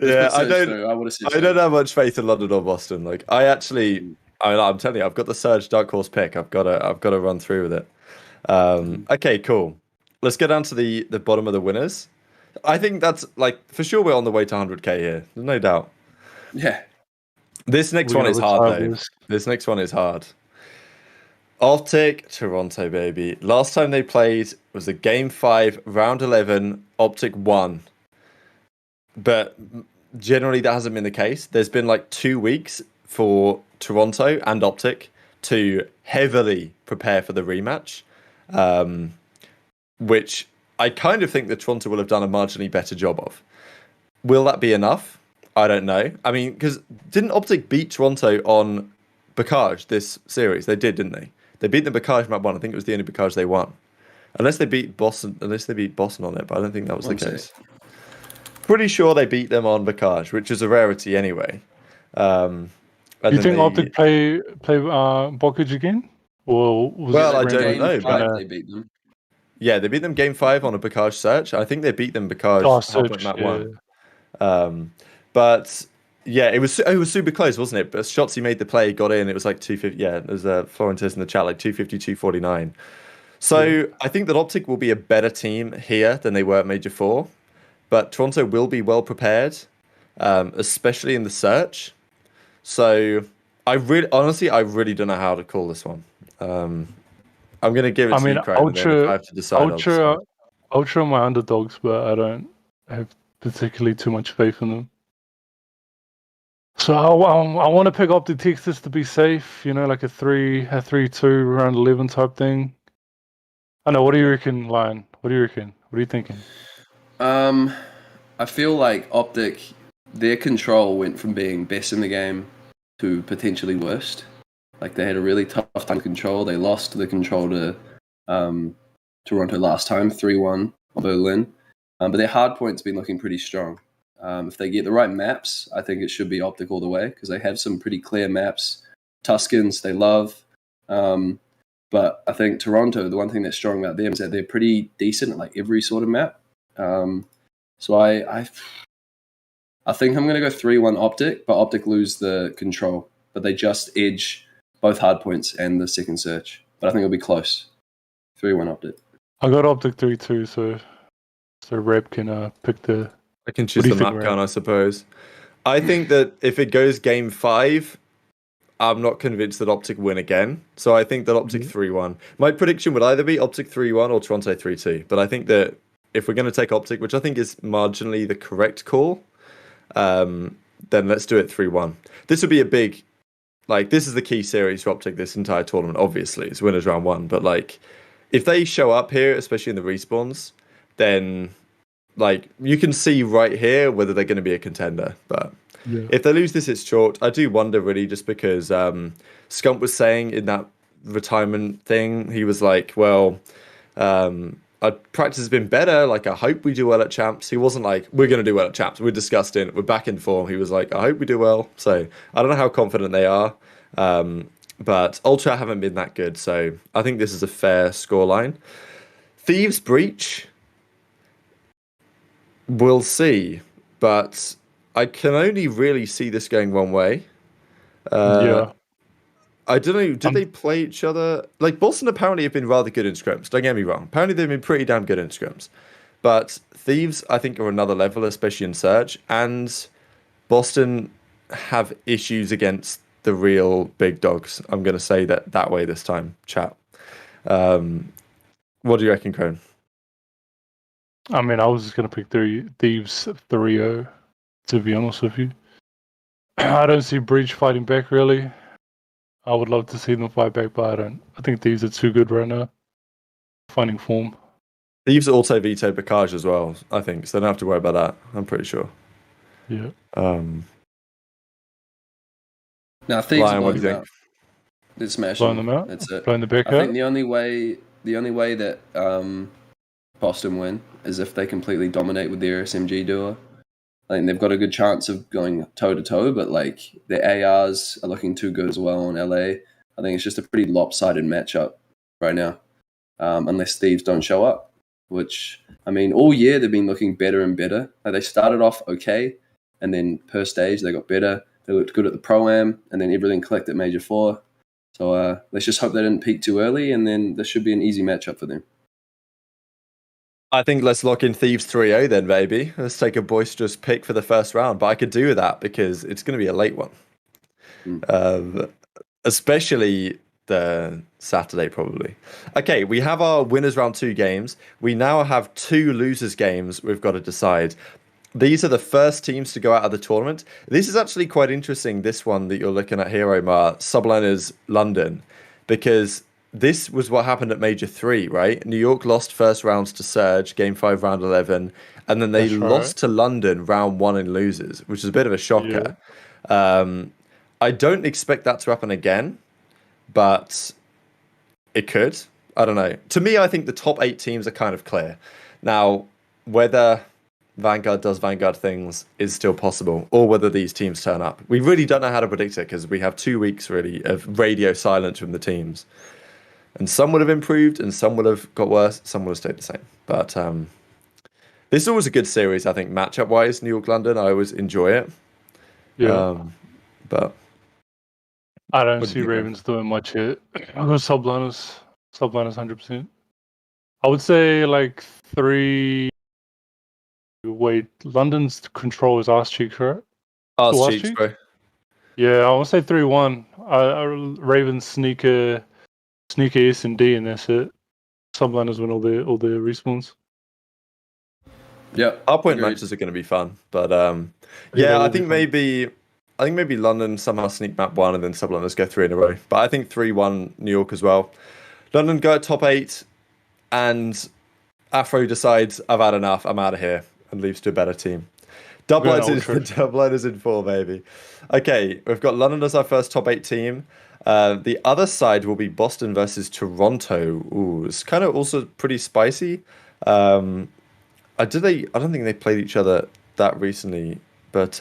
Yeah, I don't have much faith in London or Boston. Like, I'm telling you, I've got the Surge Dark Horse pick. I've got to run through with it. Okay, cool. Let's get down to the bottom of the winners. I think that's like for sure we're on the way to 100k here. There's no doubt. Yeah. This next one is hard though. This next one is hard. OpTic Toronto, baby. Last time they played was a Game 5, Round 11, OpTic won. But generally that hasn't been the case. There's been like 2 weeks for Toronto and OpTic to heavily prepare for the rematch, which I kind of think that Toronto will have done a marginally better job of. Will that be enough? I don't know. I mean, because didn't OpTic beat Toronto on Bacage this series? They did, didn't they? They beat the Bacage map 1. I think it was the only Bacage they won. Unless they beat Boston on it, but I don't think that was the case. Pretty sure they beat them on Bacage, which is a rarity anyway. Do you think OpTic play Bocage again? Or I don't know. But they beat them. Yeah, they beat them game 5 on a Bacage search. I think they beat them Bacage search, map 1. But yeah, it was super close, wasn't it? But Shotzi made the play, got in. It was like 250. Yeah, there's a Florentis in the chat, like 250, 249. So I think that OpTic will be a better team here than they were at Major 4. But Toronto will be well prepared, especially in the search. So I really don't know how to call this one. I'm going to give it to you, Craig, and then if I have to decide, Ultra are my underdogs, but I don't have particularly too much faith in them. So I want to pick up the Texas to be safe, like a 3-2 round 11 type thing. I know. What do you reckon, Lion? What do you reckon? What are you thinking? I feel like OpTic, their control went from being best in the game to potentially worst. Like they had a really tough time control. They lost the control to Toronto last time, 3-1 on Berlin. But their hard point's been looking pretty strong. If they get the right maps, I think it should be OpTic all the way because they have some pretty clear maps. Tuscans, they love. But I think Toronto, the one thing that's strong about them is that they're pretty decent at like every sort of map. So I think I'm going to go 3-1 OpTic, but OpTic lose the control. But they just edge both hard points and the second search. But I think it'll be close. 3-1 OpTic. I got OpTic 3-2, so Reb can pick the... I can choose the map count, I suppose. I think that if it goes game 5, I'm not convinced that OpTic win again. So I think that OpTic 3-1. My prediction would either be OpTic 3-1 or Toronto 3-2. But I think that if we're going to take OpTic, which I think is marginally the correct call, then let's do it 3-1. This would be a big... this is the key series for OpTic this entire tournament, obviously. It's winners round 1. But, if they show up here, especially in the respawns, then, you can see right here whether they're going to be a contender. But if they lose this, it's chalked. I do wonder, really, just because Scump was saying in that retirement thing, he was like, well, our practice has been better. I hope we do well at Champs. He wasn't like, we're going to do well at Champs. We're disgusting. We're back in form. He was like, I hope we do well. So I don't know how confident they are. But Ultra haven't been that good. So I think this is a fair scoreline. Thieves Breach, we'll see. But I can only really see this going one way. I don't know. Did they play each other? Boston apparently have been rather good in scrims. Don't get me wrong. Apparently they've been pretty damn good in scrims. But Thieves, I think, are another level, especially in Surge. And Boston have issues against the real big dogs. I'm going to say that way this time, chat. What do you reckon, Crone? I mean, I was just going to pick Thieves 3-0, to be honest with you. I don't see Breach fighting back, really. I would love to see them fight back, but I don't. I think Thieves are too good right now. Finding form. Thieves also vetoed Bacage as well, I think, so they don't have to worry about that. I'm pretty sure. Yeah. Now, Thieves Lion, what do you think? They're smashing. Blowing them out? That's it. Blowing the back out? I think the only way that Boston win is if they completely dominate with their SMG duo. I think they've got a good chance of going toe-to-toe, but their ARs are looking too good as well on LA. I think it's just a pretty lopsided matchup right now, unless Thieves don't show up, which, I mean, all year they've been looking better and better. They started off okay, and then per stage they got better. They looked good at the Pro-Am, and then everything clicked at Major 4. So let's just hope they didn't peak too early, and then this should be an easy matchup for them. I think let's lock in Thieves 3-0 then, baby. Let's take a boisterous pick for the first round. But I could do with that because it's going to be a late one. Especially the Saturday, probably. Okay, we have our winners round 2 games. We now have 2 losers games we've got to decide. These are the first teams to go out of the tournament. This is actually quite interesting, this one that you're looking at here, Omar, Subliners London, because this was what happened at Major 3, right? New York lost first rounds to Surge, Game 5, Round 11, and then they lost to London Round 1 in losers, which is a bit of a shocker. Yeah. I don't expect that to happen again, but it could. I don't know. To me, I think the top 8 teams are kind of clear. Now, whether Vanguard does Vanguard things is still possible, or whether these teams turn up. We really don't know how to predict it because we have 2 weeks, really, of radio silence from the teams. And some would have improved, and some would have got worse. Some would have stayed the same. But this is always a good series, I think, matchup-wise. New York, London, I always enjoy it. Yeah. But I don't see Ravens doing much here. I'll go subliners. Subliners 100%. I would say like 3. Wait, London's control is arse cheeks, right? Arse cheeks, bro. Yeah, I would say 3-1. Ravens sneaker S and D, and that's it. Subliners win all the respawns. Yeah, our point matches are going to be fun, but I think maybe London somehow sneak map 1 and then subliners go 3 in a row. But I think 3-1 New York as well. London go at top 8, and Afro decides I've had enough, I'm out of here, and leaves to a better team. Dubliners in 4, baby. Okay, we've got London as our first top 8 team. The other side will be Boston versus Toronto. Ooh, it's kind of also pretty spicy. I don't think they played each other that recently, but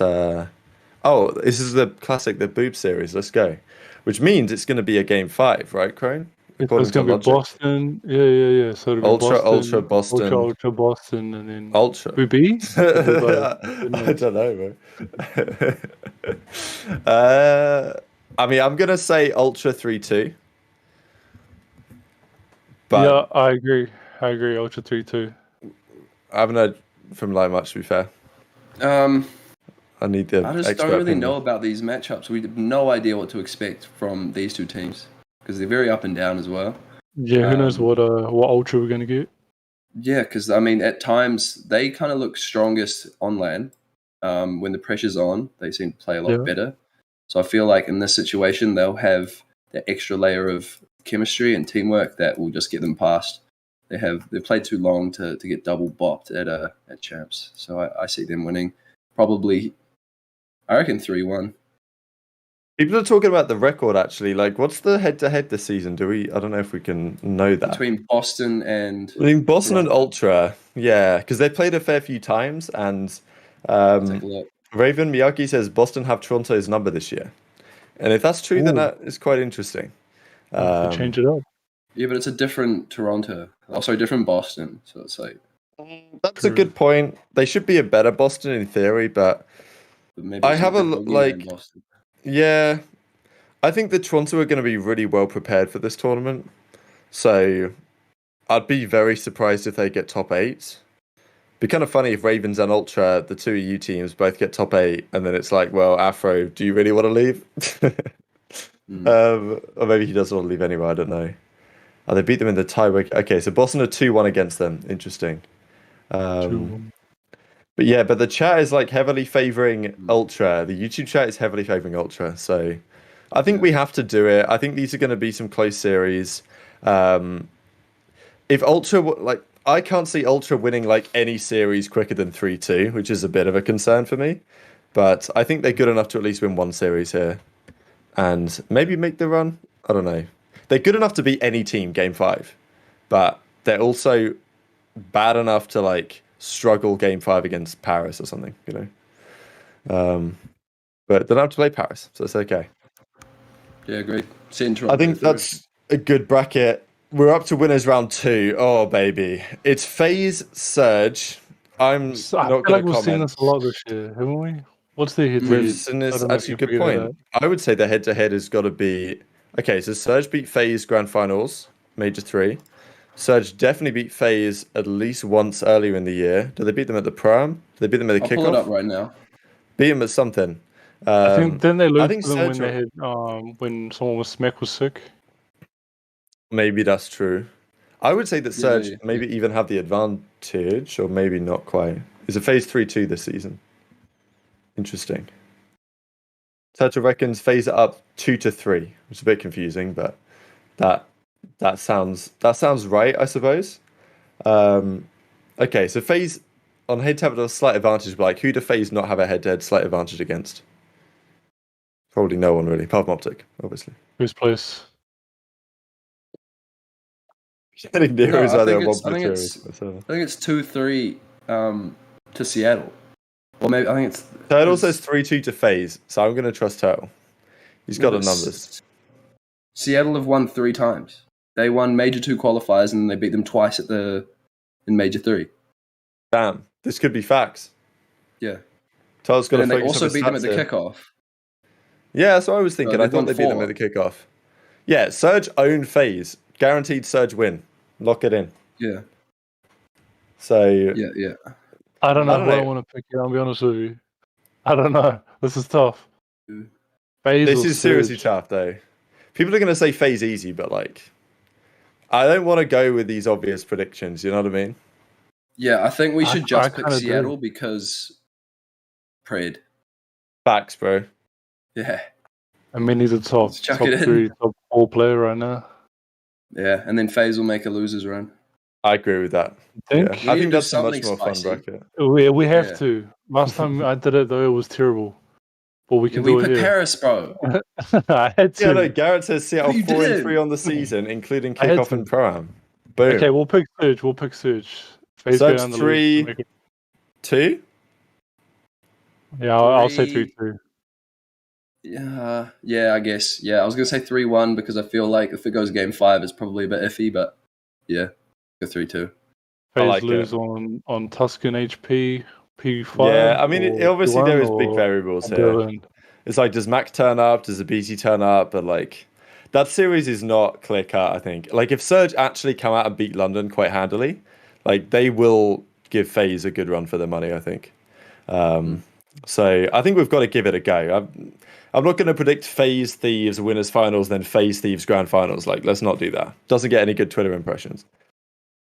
this is the classic, the boob series. Let's go. Which means it's going to be a game 5, right, Crone? It's going to be Boston. Yeah. So it'll be Ultra Boston, Ultra Boston, and then Ultra. Booby? I don't know, bro. I mean, I'm gonna say Ultra 3-2. But yeah, I agree. Ultra 3-2. I haven't heard from Lai much, to be fair. I need the. I just don't really know about these matchups. We have no idea what to expect from these two teams because they're very up and down as well. Yeah, who knows what Ultra we're gonna get? Yeah, because I mean, at times they kind of look strongest on LAN. When the pressure's on, they seem to play a lot better. So I feel like in this situation, they'll have that extra layer of chemistry and teamwork that will just get them past. They've played too long to get double bopped at champs. So I see them winning. Probably, I reckon 3-1. People are talking about the record, actually. Like, what's the head-to-head this season? I don't know if we can know that. Between Boston and... and Ultra, yeah. Because they played a fair few times, and Raven Miyagi says Boston have Toronto's number this year. And if that's true, then that is quite interesting. Change it up. Yeah, but it's a different Toronto. Also, different Boston. So it's like... That's a good point. They should be a better Boston in theory, but maybe I have yeah, I think the Toronto are going to be really well prepared for this tournament. So I'd be very surprised if they get top 8. Be kind of funny if Ravens and Ultra, the two EU teams, both get top 8, and then it's like, well, Afro, do you really want to leave? Or maybe he doesn't want to leave anyway. I don't know. Oh, they beat them in the tiebreak. Okay, so Boston are 2-1 against them. Interesting. But yeah, but the chat is like heavily favoring Ultra. The YouTube chat is heavily favoring Ultra. So I think we have to do it. I think these are going to be some close series. If Ultra, I can't see Ultra winning like any series quicker than 3-2, which is a bit of a concern for me. But I think they're good enough to at least win one series here. And maybe make the run. I don't know. They're good enough to beat any team game 5. But they're also bad enough to struggle game 5 against Paris or something, but they don't have to play Paris, so it's okay. Yeah, great. I think that's a good bracket. We're up to winners round 2. Oh baby, it's FaZe Surge. I'm not going to comment. We've seen this a lot this year, haven't we? What's the head-to-head? We've seen this. Actually, good point. I would say the head-to-head has got to be okay. So Surge beat FaZe Grand Finals, Major 3. Surge definitely beat FaZe at least once earlier in the year. Did they beat them at the Prom? Did they beat them at the kickoff? I'll pull it up right now. Beat them at something. I think then they lose to them when they had when someone was sick. Maybe that's true. I would say that Surge maybe even have the advantage, or maybe not quite. Is it FaZe 3-2 this season? Interesting. Surge reckons FaZe are up 2-3, which is a bit confusing, but that sounds right, I suppose. Okay, so FaZe on head-to-head have a slight advantage, but who do FaZe not have a head-to-head slight advantage against? Probably no one really, apart from OpTic, obviously. Who's place? Getting near is either a one I think it's 2-3 to Seattle. Or maybe I think it's Turtle says 3-2 to FaZe, so I'm going to trust Turtle. He's got the numbers. Seattle have won 3 times. They won Major 2 qualifiers and they beat them twice in Major 3. Damn, this could be facts. Yeah. Tyler's got to focus. They also beat them at the kickoff. Yeah, that's what I was thinking. I thought they beat them at the kickoff. Yeah, Surge owned FaZe. Guaranteed Surge win. Lock it in. Yeah. So yeah. I don't know what I want to pick here, I'll be honest with you. I don't know. This is tough. FaZe this is seriously tough though. People are gonna say FaZe easy, but like I don't want to go with these obvious predictions, you know what I mean? Yeah, I think we should just pick Seattle because Pred. Facts, bro. Yeah. I mean, he's a top 3, top 4 player right now. Yeah, and then FaZe will make a losers run. I agree with that. Yeah. I think that's a much more fun bracket. We have to. Last time I did it, though, it was terrible. But we can do it here. Paris, bro. I had to. Yeah, no, Garrett says Seattle 4-3 on the season, including kickoff and pro-am. Boom. Okay, we'll pick Surge. Surge 3-2? Yeah, I'll say 3-2. Yeah, I guess. Yeah, I was going to say 3-1 because I feel like if it goes game 5, it's probably a bit iffy, but yeah, go 3-2. FaZe lose on Tuscan HP, P5. Yeah, I mean, obviously there is big variables here. It's like, does Mac turn up? Does the BT turn up? But like, that series is not clear cut, I think. Like, if Surge actually come out and beat London quite handily, like, they will give FaZe a good run for their money, I think. So I think we've got to give it a go. I'm not going to predict FaZe Thieves winners finals, then FaZe Thieves grand finals. Like, let's not do that. Doesn't get any good Twitter impressions.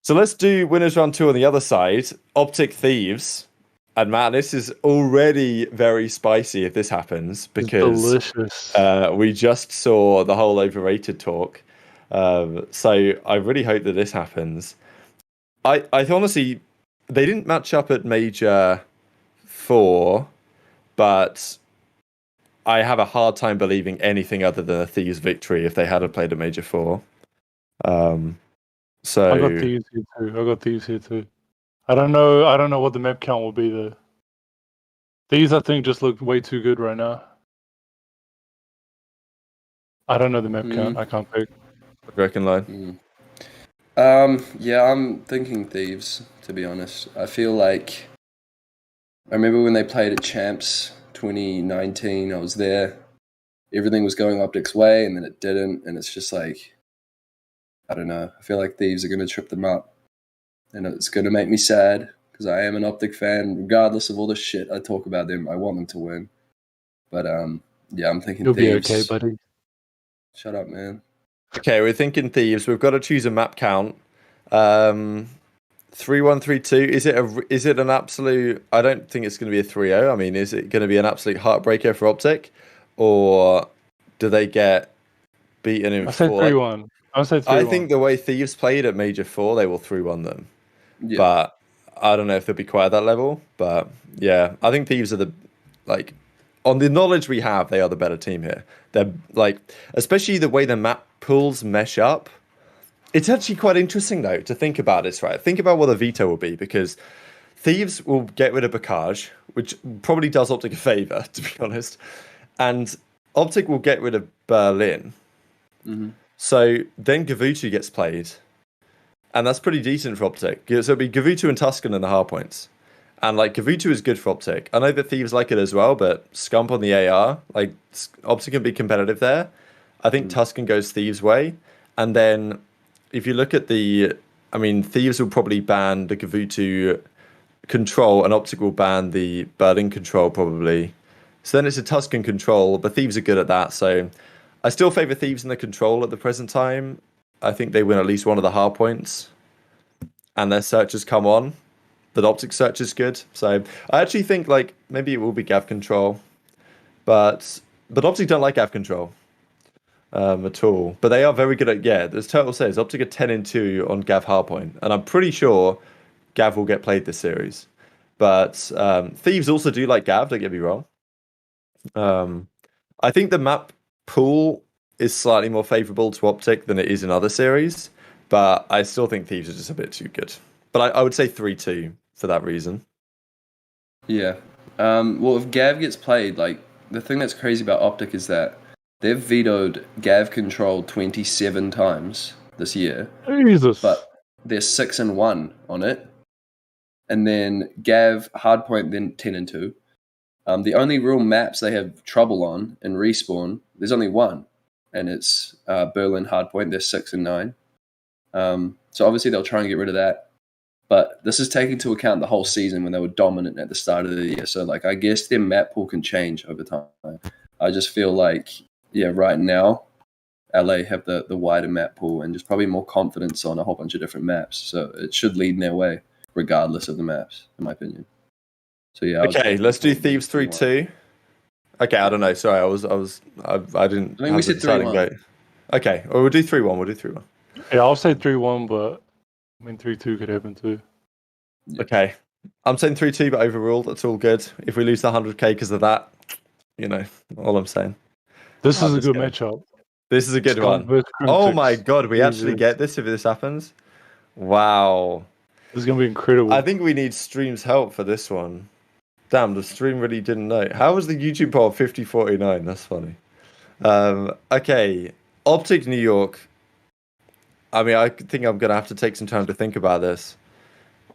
So let's do winners round 2 on the other side. OpTic Thieves. And man, this is already very spicy if this happens because delicious. We just saw the whole overrated talk. So I really hope that this happens. I honestly, they didn't match up at Major 4, but I have a hard time believing anything other than a Thieves victory if they had played at Major 4. So I got Thieves here too. I don't know what the map count will be though. These I think just look way too good right now. I don't know the map count. I can't pick. What do you reckon, Line? Yeah, I'm thinking Thieves, to be honest. I feel like I remember when they played at Champs 2019, I was there. Everything was going OpTic's way and then it didn't, and it's just like I don't know. I feel like Thieves are gonna trip them up. And it's going to make me sad because I am an OpTic fan. Regardless of all the shit I talk about them, I want them to win. But yeah, I'm thinking You'll Thieves. Be okay, buddy. Shut up, man. Okay, we're thinking Thieves. We've got to choose a map count. 3-1, 3-2. Is it an absolute? I don't think it's going to be a 3-0. I mean, is it going to be an absolute heartbreaker for OpTic, or do they get beaten in 4? I say 3-1. I think the way Thieves played at Major 4, they will 3-1 them. Yeah. But I don't know if they'll be quite at that level. But yeah, I think Thieves are on the knowledge we have, they are the better team here. They're like, especially the way the map pools mesh up. It's actually quite interesting though to think about this, right? Think about what the veto will be, because Thieves will get rid of Bacage, which probably does OpTic a favor, to be honest. And OpTic will get rid of Berlin. Mm-hmm. So then Gavutu gets played, and that's pretty decent for OpTic. So it'll be Gavutu and Tuscan in the hard points. And like Gavutu is good for OpTic. I know that Thieves like it as well, but Scump on the AR, like OpTic can be competitive there. I think Tuscan goes Thieves' way. And then if you look at Thieves will probably ban the Gavutu control, and OpTic will ban the Berlin control probably. So then it's a Tuscan control, but Thieves are good at that, so I still favour Thieves in the control at the present time. I think they win at least one of the hard points. And their searches come on. But OpTic search is good. So I actually think like maybe it will be Gav control. But OpTic don't like Gav control at all. But they are very good at, as Turtle says, OpTic are 10-2 on Gav hardpoint. And I'm pretty sure Gav will get played this series. But Thieves also do like Gav, don't get me wrong. I think the map pool is slightly more favourable to OpTic than it is in other series, but I still think Thieves are just a bit too good. But I would say 3-2 for that reason. Yeah. Well, if Gav gets played, like the thing that's crazy about OpTic is that they've vetoed Gav control 27 times this year. Jesus. But they're 6-1 on it. And then Gav, Hardpoint, then 10-2. The only real maps they have trouble on in Respawn, there's only one, and it's Berlin Hardpoint. They're 6-9. So obviously they'll try and get rid of that. But this is taking into account the whole season when they were dominant at the start of the year. So like I guess their map pool can change over time. I just feel like right now LA have the wider map pool and just probably more confidence on a whole bunch of different maps. So it should lead in their way regardless of the maps, in my opinion. So yeah. Okay, let's do Thieves 3-2. Okay, I don't know. Sorry, I didn't. I think we said 3-1. Okay, well, we'll do 3-1. We'll do 3-1. Yeah, I'll say 3-1, but I mean 3-2 could happen too. Okay, I'm saying 3-2, but overruled. That's all good. If we lose the 100k because of that, all I'm saying. This is a good matchup. This is a good one. Oh my god, we actually get this if this happens. Wow. This is going to be incredible. I think we need stream's help for this one. Damn, the stream really didn't know. How was the YouTube poll 50-49? That's funny. Okay, OpTic New York. I mean, I think I'm going to have to take some time to think about this.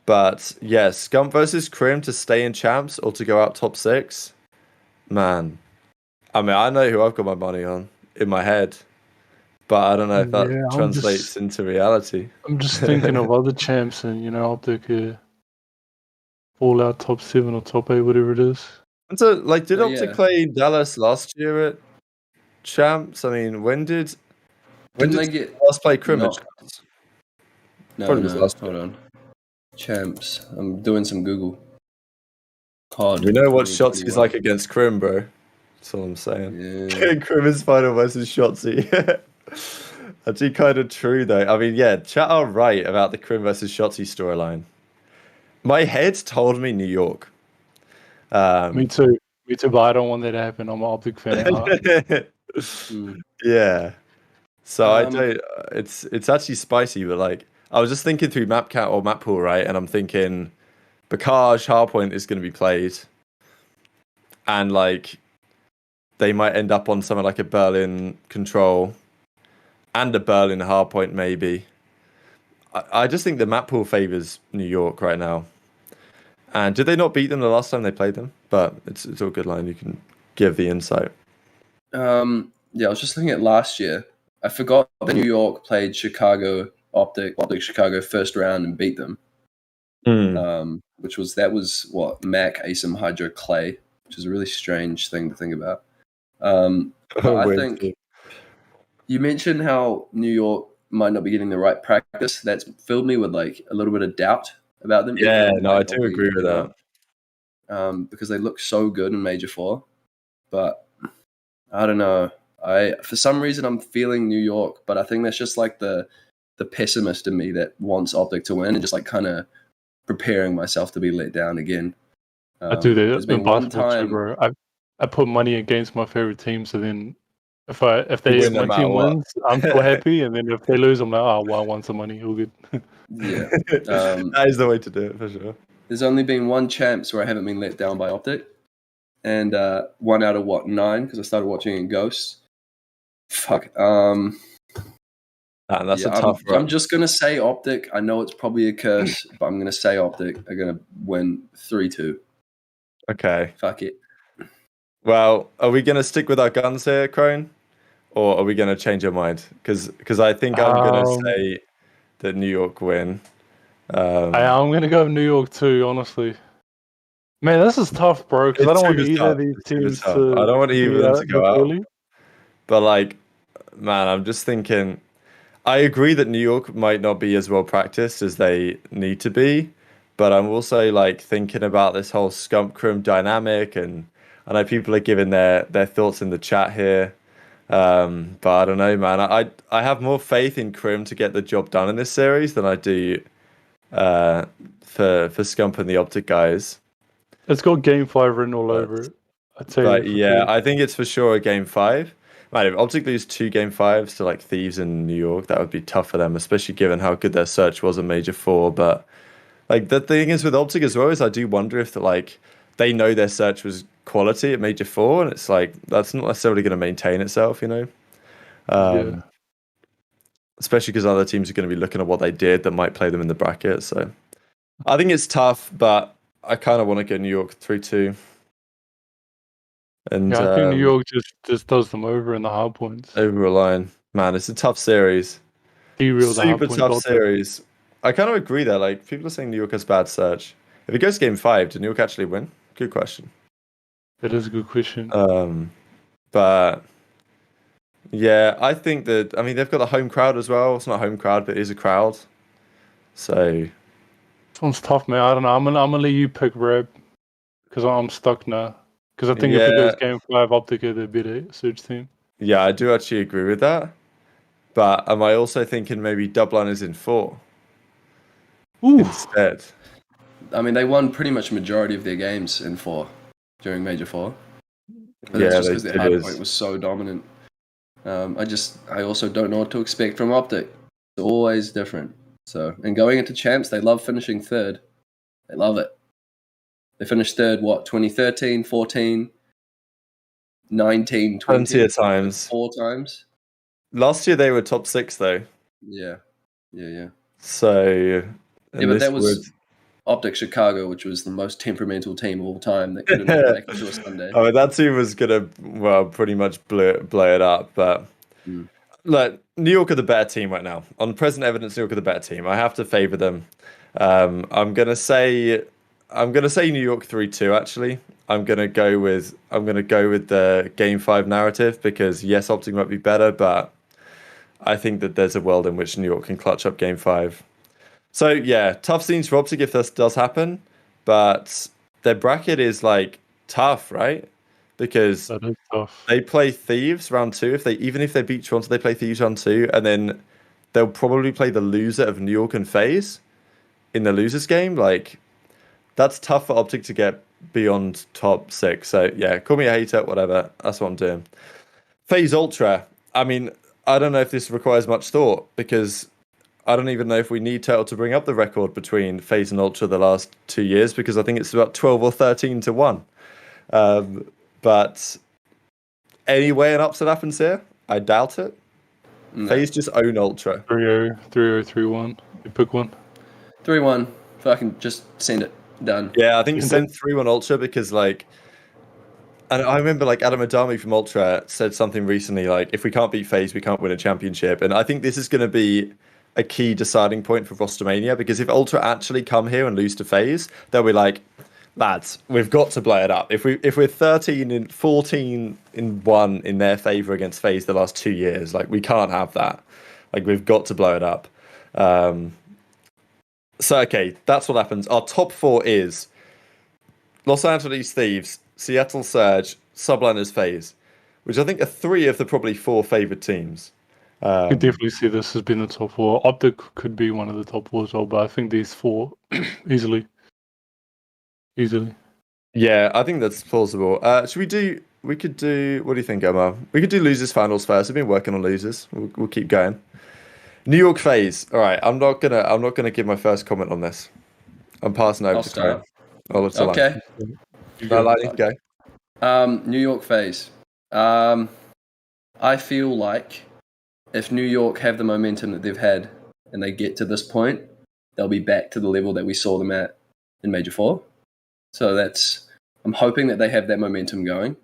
But yeah, Scump versus Crim to stay in champs or to go out top 6. Man. I mean, I know who I've got my money on in my head. But I don't know if that translates into reality. I'm just thinking of other champs and, OpTic all out top 7 or top 8, whatever it is. And so, did OpTic play Dallas last year at champs? I mean, when did they get last play Crimsix? No, hold on. Champs. I'm doing some Google. COD. We know what Shotzi's like against Crim, bro. That's all I'm saying. Yeah. Crim is final versus Shotzi. Actually, kind of true though. I mean, yeah, chat are right about the Crim versus Shotzi storyline. My head told me New York. Me too, but I don't want that to happen. I'm an OpTic fan. Yeah. So I don't. It's actually spicy, but I was just thinking through map count or map pool, right? And I'm thinking, Bacage Hardpoint is going to be played, and they might end up on something like a Berlin Control. And a Berlin Hardpoint, maybe. I just think the map pool favors New York right now. And did they not beat them the last time they played them? But it's all good line. You can give the insight. Yeah, I was just looking at last year. I forgot that New York played Chicago, OpTic Chicago first round and beat them. Which was what Mac, Asim, Hydro, Clay, which is a really strange thing to think about. I think. You mentioned how New York might not be getting the right practice. That's filled me with a little bit of doubt about them. Yeah, no, I do agree with that. Because they look so good in Major 4. But I don't know. For some reason I'm feeling New York, but I think that's just the pessimist in me that wants OpTic to win and just kind of preparing myself to be let down again. I do that. There's been one time, bro. I put money against my favorite team, so then if my team wins, I'm so happy, and then if they lose, I'm like, oh, well, I won some money, all good. Yeah, that is the way to do it for sure. There's only been one champs where I haven't been let down by OpTic, and 1 out of 9 because I started watching in Ghosts. Fuck. That's a tough run. I'm just gonna say OpTic. I know it's probably a curse, but I'm gonna say OpTic are gonna win 3-2. Okay. Fuck it. Well, are we gonna stick with our guns here, Crone? Or are we going to change our mind? Because I think I'm going to say that New York win. I'm going to go New York too, honestly. Man, this is tough, bro. Because I don't want either of these teams to. I don't want either of them to go out. Early. But man, I'm just thinking. I agree that New York might not be as well practiced as they need to be, but I'm also thinking about this whole Scump Crim dynamic, and I know people are giving their thoughts in the chat here. But I don't know, man. I have more faith in Crim to get the job done in this series than I do for Scump and the OpTic guys. It's got Game 5 written all over it. I think it's for sure a Game 5. Man, if OpTic lose 2 Game 5s to Thieves in New York, that would be tough for them, especially given how good their search was in Major 4. But the thing is with OpTic as well is I do wonder if they know their search was quality at Major 4, and it's that's not necessarily going to maintain itself, Yeah. especially because other teams are going to be looking at what they did that might play them in the bracket. So I think it's tough, but I kind of want to get New York 3-2. And I think New York just does them over in the hard points. Over a line. Man, it's a tough series. Super tough series. I kind of agree there. Like, people are saying New York has bad surge. If it goes to game 5, did New York actually win? Good question. That is a good question. But yeah, I think that, I mean, they've got a home crowd as well. It's not a home crowd, but it is a crowd. So this one's tough, man. I don't know. I'm gonna let you pick Rab because I'm stuck now. Because I think if it goes game 5, OpTic are the better surge team. Yeah, I do actually agree with that. But am I also thinking maybe Dubliners in 4 instead? I mean, they won pretty much majority of their games in 4 during Major 4. But Yeah, that's just because their hard point was so dominant. I also don't know what to expect from OpTic. It's always different. So, and going into champs, they love finishing 3rd. They love it. They finished 3rd, 2013, 14, 19, 20. Plenty of times. 4 times. Last year they were top 6 though. Yeah. So but that was OpTic Chicago, which was the most temperamental team of all time that couldn't make it to a Sunday. I mean, that team was gonna pretty much blow it up. But like, New York are the better team right now. On present evidence, New York are the better team. I have to favor them. I'm gonna say New York 3-2. Actually, I'm gonna go with the game 5 narrative because yes, OpTic might be better, but I think that there's a world in which New York can clutch up game 5. So yeah, tough scenes for OpTic if this does happen, but their bracket is like tough, right? Because that is tough. They play Thieves round 2. Even if they beat Toronto, they play Thieves round 2, and then they'll probably play the loser of New York and FaZe in the losers game. Like, that's tough for OpTic to get beyond top 6. So yeah, call me a hater, whatever. That's what I'm doing. FaZe Ultra. I mean, I don't know if this requires much thought because I don't even know if we need Turtle to bring up the record between FaZe and Ultra the last 2 years because I think it's about 12 or 13 to 1. But anyway, an upset happens here. I doubt it. No. FaZe just own Ultra. 3-0, 3-1. You pick one. 3-1. If I can just send it. Done. Yeah, I think send 3-1 Ultra because, like, and I remember, like, Adam Adami from Ultra said something recently, like, if we can't beat FaZe, we can't win a championship. And I think this is going to be a key deciding point for rostermania because if Ultra actually come here and lose to FaZe, they'll be like, lads, we've got to blow it up. If we're 14-1 in their favor against FaZe the last 2 years, like, we can't have that. Like, we've got to blow it up. So okay, that's what happens. Our top 4 is Los Angeles Thieves, Seattle Surge, Subliners FaZe, which I think are 3 of the probably 4 favored teams. I could definitely see this as being the top 4. OpTic could be one of the top 4 as well, but I think these 4 easily. Yeah, I think that's plausible. We could do, what do you think, Emma? We could do losers finals first. I've been working on losers. We'll keep going. New York FaZe. All right, I'm not gonna give my first comment on this. I'm passing over to Karen. Okay. Go. New York FaZe. I feel like if New York have the momentum that they've had and they get to this point, they'll be back to the level that we saw them at in Major 4. So I'm hoping that they have that momentum going.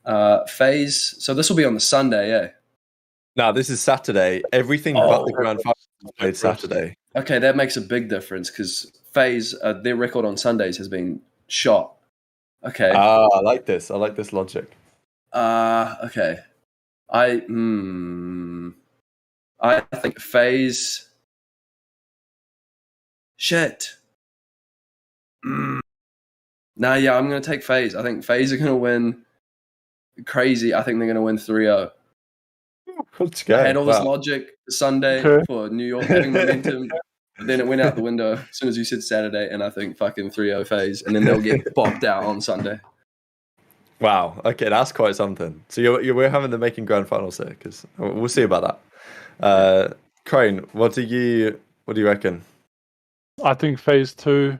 FaZe. So this will be on the Sunday, eh? No, this is Saturday. Everything but the grand final is played Saturday. Okay, that makes a big difference because FaZe, their record on Sundays has been shot. Okay. I like this. I like this logic. Okay. I think FaZe. Shit. I'm going to take FaZe. I think FaZe are going to win crazy. I think they're going to win 3-0. Let's go. I had all this logic Sunday for New York having momentum, but then it went out the window as soon as you said Saturday, and I think fucking 3-0 FaZe, and then they'll get bopped out on Sunday. Wow. Okay, that's quite something. So we're having the making grand finals here because we'll see about that. Crane, what do you reckon? I think FaZe 2.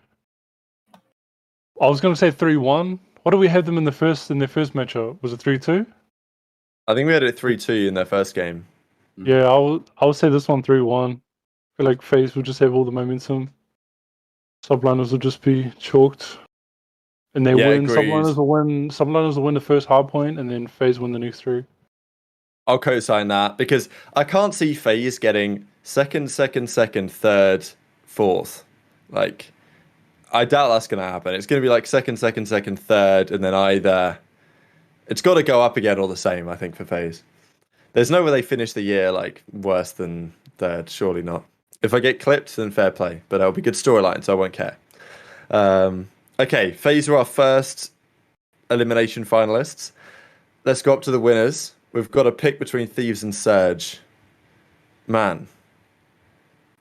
I was going to say 3-1. What do we have them in their first matchup? Was it 3-2? I think we had it 3-2 in their first game. Yeah, I'll say this one 3-1. I feel like FaZe will just have all the momentum. Subliners will just be chalked. And they win. Agreed. Subliners will win the first hard point, and then FaZe win the next 3. I'll co-sign that because I can't see FaZe getting second, third, fourth. Like, I doubt that's going to happen. It's going to be like second, third, and then either. It's got to go up again or the same, I think, for FaZe. There's no way they finish the year like worse than third. Surely not. If I get clipped, then fair play. But it'll be good storyline, so I won't care. Okay, FaZe are our first elimination finalists. Let's go up to the winners. We've got a pick between Thieves and Surge. Man,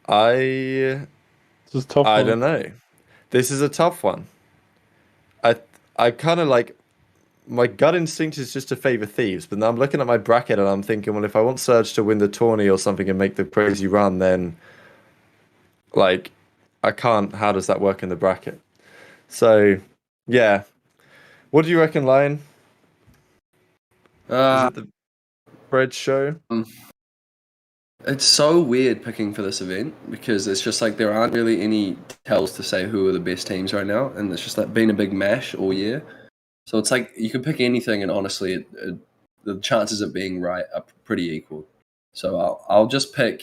This is a tough I one. don't know. This is a tough one. I kind of like, my gut instinct is just to favour Thieves, but now I'm looking at my bracket and I'm thinking, well, if I want Surge to win the tourney or something and make the crazy run, then like I can't. How does that work in the bracket? So yeah, what do you reckon, Lion? Is it the bread show? It's so weird picking for this event because it's just like there aren't really any tells to say who are the best teams right now, and it's just like been a big mash all year. So it's like you could pick anything, and honestly, the chances of being right are pretty equal. So I'll just pick.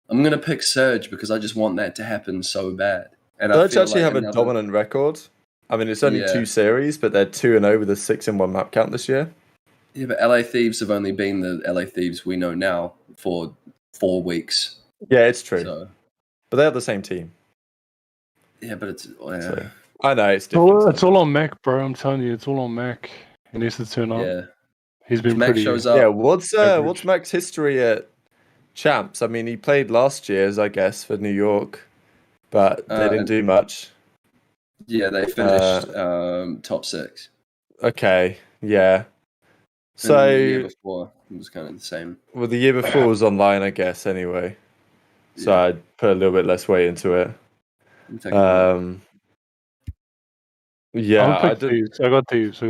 I'm gonna pick Surge because I just want that to happen so bad. And Surge actually have a dominant record. I mean, it's only 2 series, but they're 2-0 with a 6-1 map count this year. Yeah, but LA Thieves have only been the LA Thieves we know now for 4 weeks. Yeah, it's true. So, but they're the same team. Yeah, but it's... So, I know, it's different. It's all on Mac, bro. I'm telling you, it's all on Mac. He needs to turn up. Yeah. He's been Mac pretty... shows up. Yeah, what's Mac's history at Champs? I mean, he played last year's, I guess, for New York, but they didn't do much. Yeah, they finished top 6. Okay, yeah. So and the year before it was kind of the same. Well, the year before was online, I guess. Anyway, so I'd put a little bit less weight into it. Yeah, I got Thieves.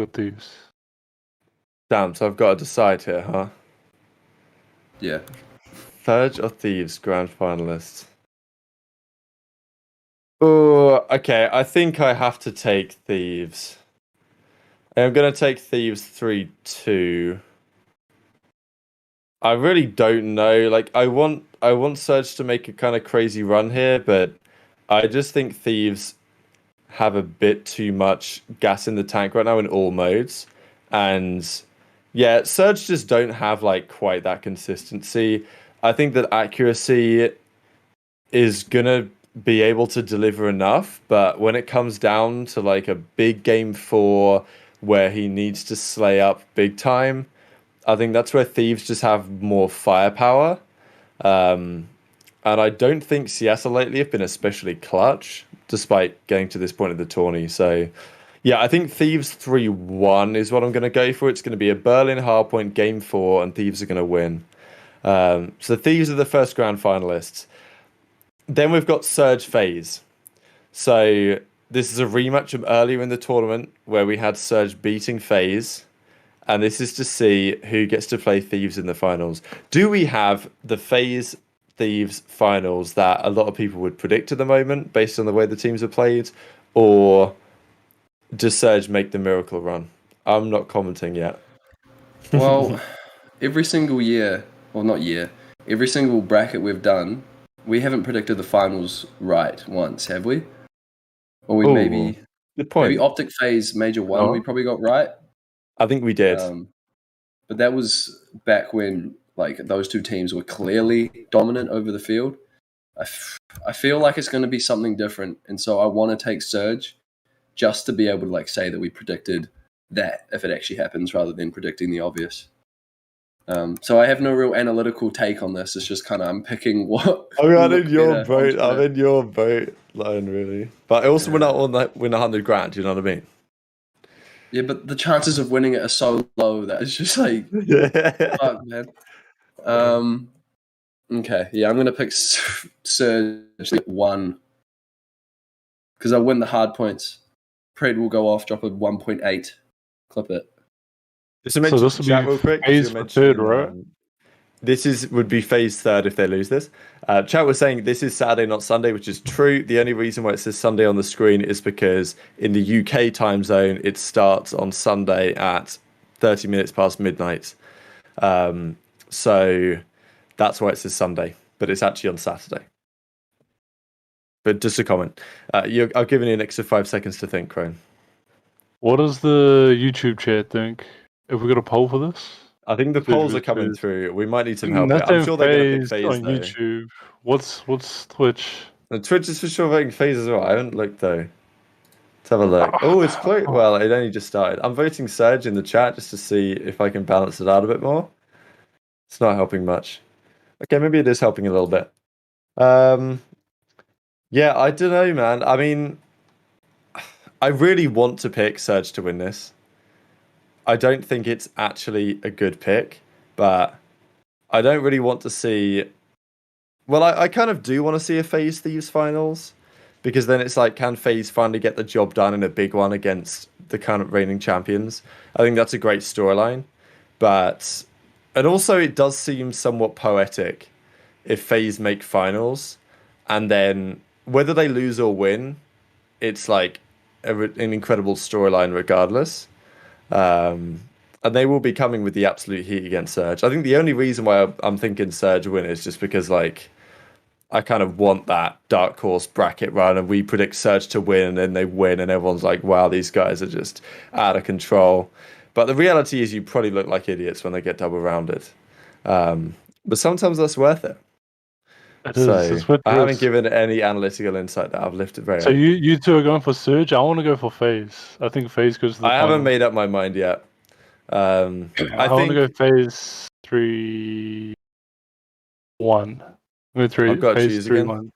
Damn, so I've got to decide here, huh? Yeah. Surge or Thieves grand finalists? Oh, okay. I think I have to take Thieves. I'm going to take Thieves 3-2. I really don't know. Like, I want Surge to make a kind of crazy run here, but I just think Thieves have a bit too much gas in the tank right now in all modes. And yeah, Surge just don't have like quite that consistency. I think that accuracy is going to be able to deliver enough, but when it comes down to like a big game 4 where he needs to slay up big time, I think that's where Thieves just have more firepower. And I don't think Seattle lately have been especially clutch, despite getting to this point of the tourney. So, yeah, I think Thieves 3-1 is what I'm going to go for. It's going to be a Berlin hardpoint game 4, and Thieves are going to win. So Thieves are the first grand finalists. Then we've got Surge FaZe. So this is a rematch from earlier in the tournament where we had Surge beating FaZe. And this is to see who gets to play Thieves in the finals. Do we have the FaZe Thieves finals that a lot of people would predict at the moment based on the way the teams are played? Or does Surge make the miracle run? I'm not commenting yet. Well, every single year, well, not year, every single bracket we've done, we haven't predicted the finals right once, have we? Or we maybe... Good point. Maybe OpTic FaZe Major 1 we probably got right. I think we did. But that was back when like those two teams were clearly dominant over the field. I feel like it's going to be something different, and so I want to take Surge just to be able to like say that we predicted that if it actually happens, rather than predicting the obvious. So I have no real analytical take on this. It's just kind of I'm picking what. I'm in your boat. I'm in your boat, Lion, really. But I also win out on that win $100,000. You know what I mean? Yeah, but the chances of winning it are so low that it's just like, fuck, man. Okay, yeah, I'm gonna pick Surge 1 because I win the hard points. Pred will go off, drop a 1.8, clip it. Just to mention chat real quick. FaZe for third, right? would be FaZe third if they lose this. Chat was saying this is Saturday, not Sunday, which is true. The only reason why it says Sunday on the screen is because in the UK time zone, it starts on Sunday at 30 minutes past midnight. So that's why it says Sunday, but it's actually on Saturday. But just a comment. I've given you an extra 5 seconds to think, Crone. What does the YouTube chat think? Have we got a poll for this? I think the polls are coming through. We might need some help. I'm sure they're going to pick FaZe on YouTube. What's Twitch? Twitch is for sure voting FaZe as well. I haven't looked though. Let's have a look. Oh, it's close. Well, it only just started. I'm voting Surge in the chat just to see if I can balance it out a bit more. It's not helping much. Okay, maybe it is helping a little bit. Yeah, I don't know, man. I mean, I really want to pick Surge to win this. I don't think it's actually a good pick, but I don't really want to see... Well, I kind of do want to see a FaZe Thieves finals, because then it's like, can FaZe finally get the job done in a big one against the current reigning champions? I think that's a great storyline, but... And also, it does seem somewhat poetic if FaZe make finals, and then whether they lose or win, it's like an incredible storyline regardless. And they will be coming with the absolute heat against Surge. I think the only reason why I'm thinking Surge win is just because, like, I kind of want that dark horse bracket run, and we predict Surge to win, and then they win, and everyone's like, wow, these guys are just out of control. But the reality is you probably look like idiots when they get double rounded. But sometimes that's worth it. I haven't given any analytical insight that I've lifted very So you two are going for Surge. I want to go for FaZe. I think FaZe goes to the final. Haven't made up my mind yet. I want to go FaZe 3-1. I've got to choose again. 3-1.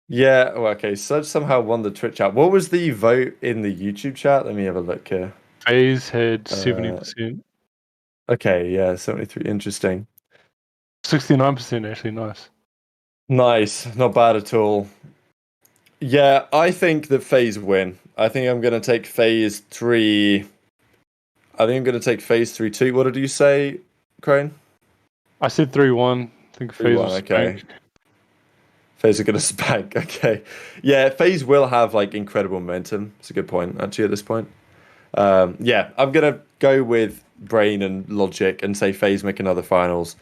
Yeah, well, okay. Surge somehow won the Twitch chat. What was the vote in the YouTube chat? Let me have a look here. FaZe had 70%. Okay, yeah, 73. Interesting. 69% actually, nice. Nice, not bad at all. Yeah, I think that FaZe win. I think I'm going to take FaZe 3. I think I'm going to take FaZe 3-2. What did you say, Crane? I said 3-1. I think FaZe will okay. FaZe are going to spank. Okay. Yeah, FaZe will have like incredible momentum. It's a good point, actually, at this point. Yeah, I'm going to go with brain and logic and say FaZe make another finals,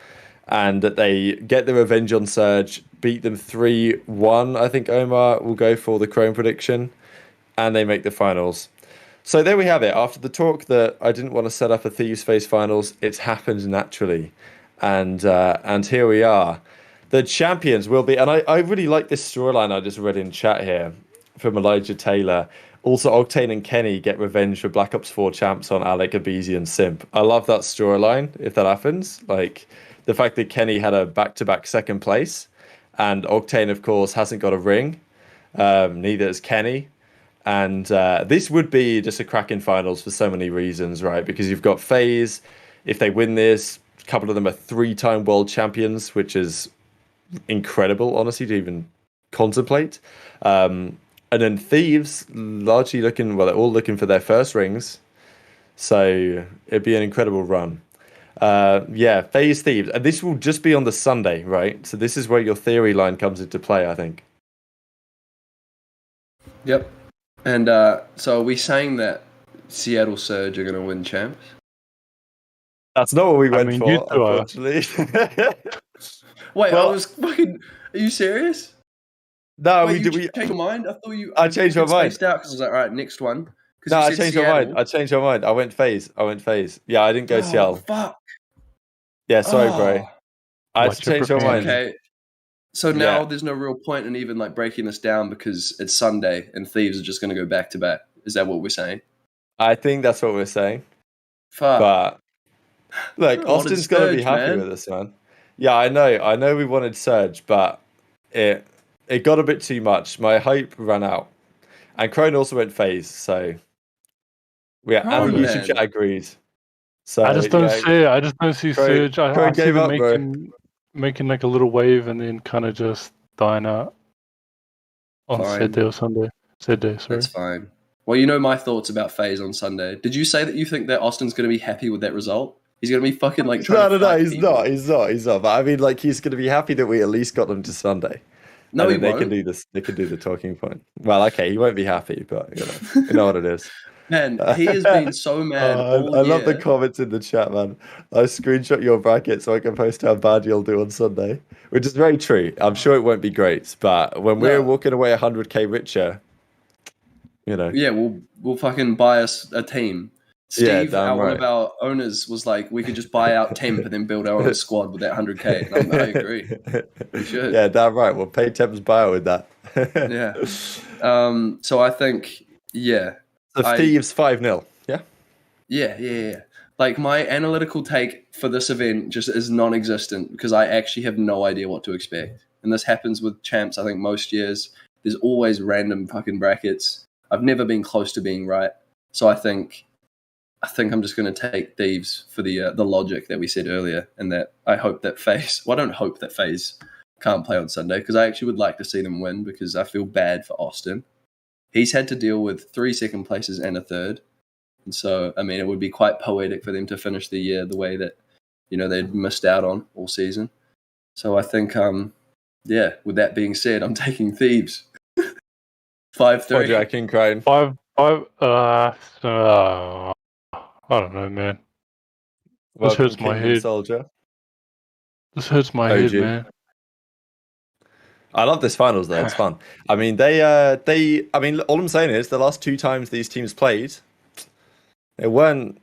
and that they get the revenge on Surge, beat them 3-1. I think Omar will go for the Chrome prediction, and they make the finals. So there we have it. After the talk that I didn't want to set up a Thieves FaZe finals, it's happened naturally. And here we are. The champions will be, and I really like this storyline I just read in chat here from Elijah Taylor. Also, Octane and Kenny get revenge for Black Ops 4 champs on Alec, Abizi, and Simp. I love that storyline, if that happens. Like, the fact that Kenny had a back-to-back second place, and Octane, of course, hasn't got a ring. Neither has Kenny. And this would be just a cracking finals for so many reasons, right? Because you've got FaZe. If they win this, a couple of them are 3-time world champions, which is incredible, honestly, to even contemplate. And then Thieves, largely looking, well, they're all looking for their first rings. So it'd be an incredible run. Yeah, FaZe Thieves. And this will just be on the Sunday, right? So this is where your theory line comes into play, I think. Yep. And so are we saying that Seattle Surge are going to win champs? That's not what we went for, unfortunately. Wait, I was fucking... Are you serious? No, Wait, you changed your mind? I thought you... I changed my mind. Spaced out because I was like, all right, next one. No, I changed my mind. I went FaZe. Yeah, I didn't go Seattle. Fuck. Yeah, sorry, bro. I changed my mind. Okay. So now there's no real point in even like breaking this down because it's Sunday and Thieves are just going to go back to back. Is that what we're saying? I think that's what we're saying. Fuck. But look, Austin's going to be happy with this, man. Yeah, I know we wanted Surge, but it got a bit too much. My hype ran out. And Crone also went FaZe, so and the YouTube chat agreed. So I just don't see Surge. I see them making like a little wave and then kind of just dying out on Saturday or Sunday. Saturday, sorry. That's fine. Well, you know my thoughts about FaZe on Sunday. Did you say that you think that Austin's going to be happy with that result? He's gonna be fucking like trying to fight he's people. He's not. But I mean, like, he's gonna be happy that we at least got them to Sunday. No, and he then they won't. can do this. They can do the talking point. Well, okay, he won't be happy, but you know what it is. Man, he has been so mad all I year. love the comments in the chat, man. I screenshot your bracket so I can post how bad you'll do on Sunday, which is very true. I'm sure it won't be great, but when we're walking away 100k richer, you know. Yeah, we'll fucking buy us a team. Steve, one of our owners, was like, we could just buy out Temp and then build our own squad with that 100k. And I agree. We should. Yeah, damn right. We'll pay Temp's buyout with that. Yeah. So I think, yeah. The Thieves 5-0. Yeah? Yeah. Like, my analytical take for this event just is non-existent because I actually have no idea what to expect. And this happens with champs, I think, most years. There's always random fucking brackets. I've never been close to being right. So I think I'm just going to take Thieves for the logic that we said earlier, and that I hope that FaZe... Well, I don't hope that FaZe can't play on Sunday, because I actually would like to see them win, because I feel bad for Austin. He's had to deal with 3 second places and a third. And so, I mean, it would be quite poetic for them to finish the year the way that, they'd missed out on all season. So I think, with that being said, I'm taking Thieves. 5-3. What do you reckon, Crane? 5. I don't know, man. This hurts my head. Soldier. This hurts my head, man. I love this finals though. It's fun. I mean, all I'm saying is the last 2 times these teams played, it weren't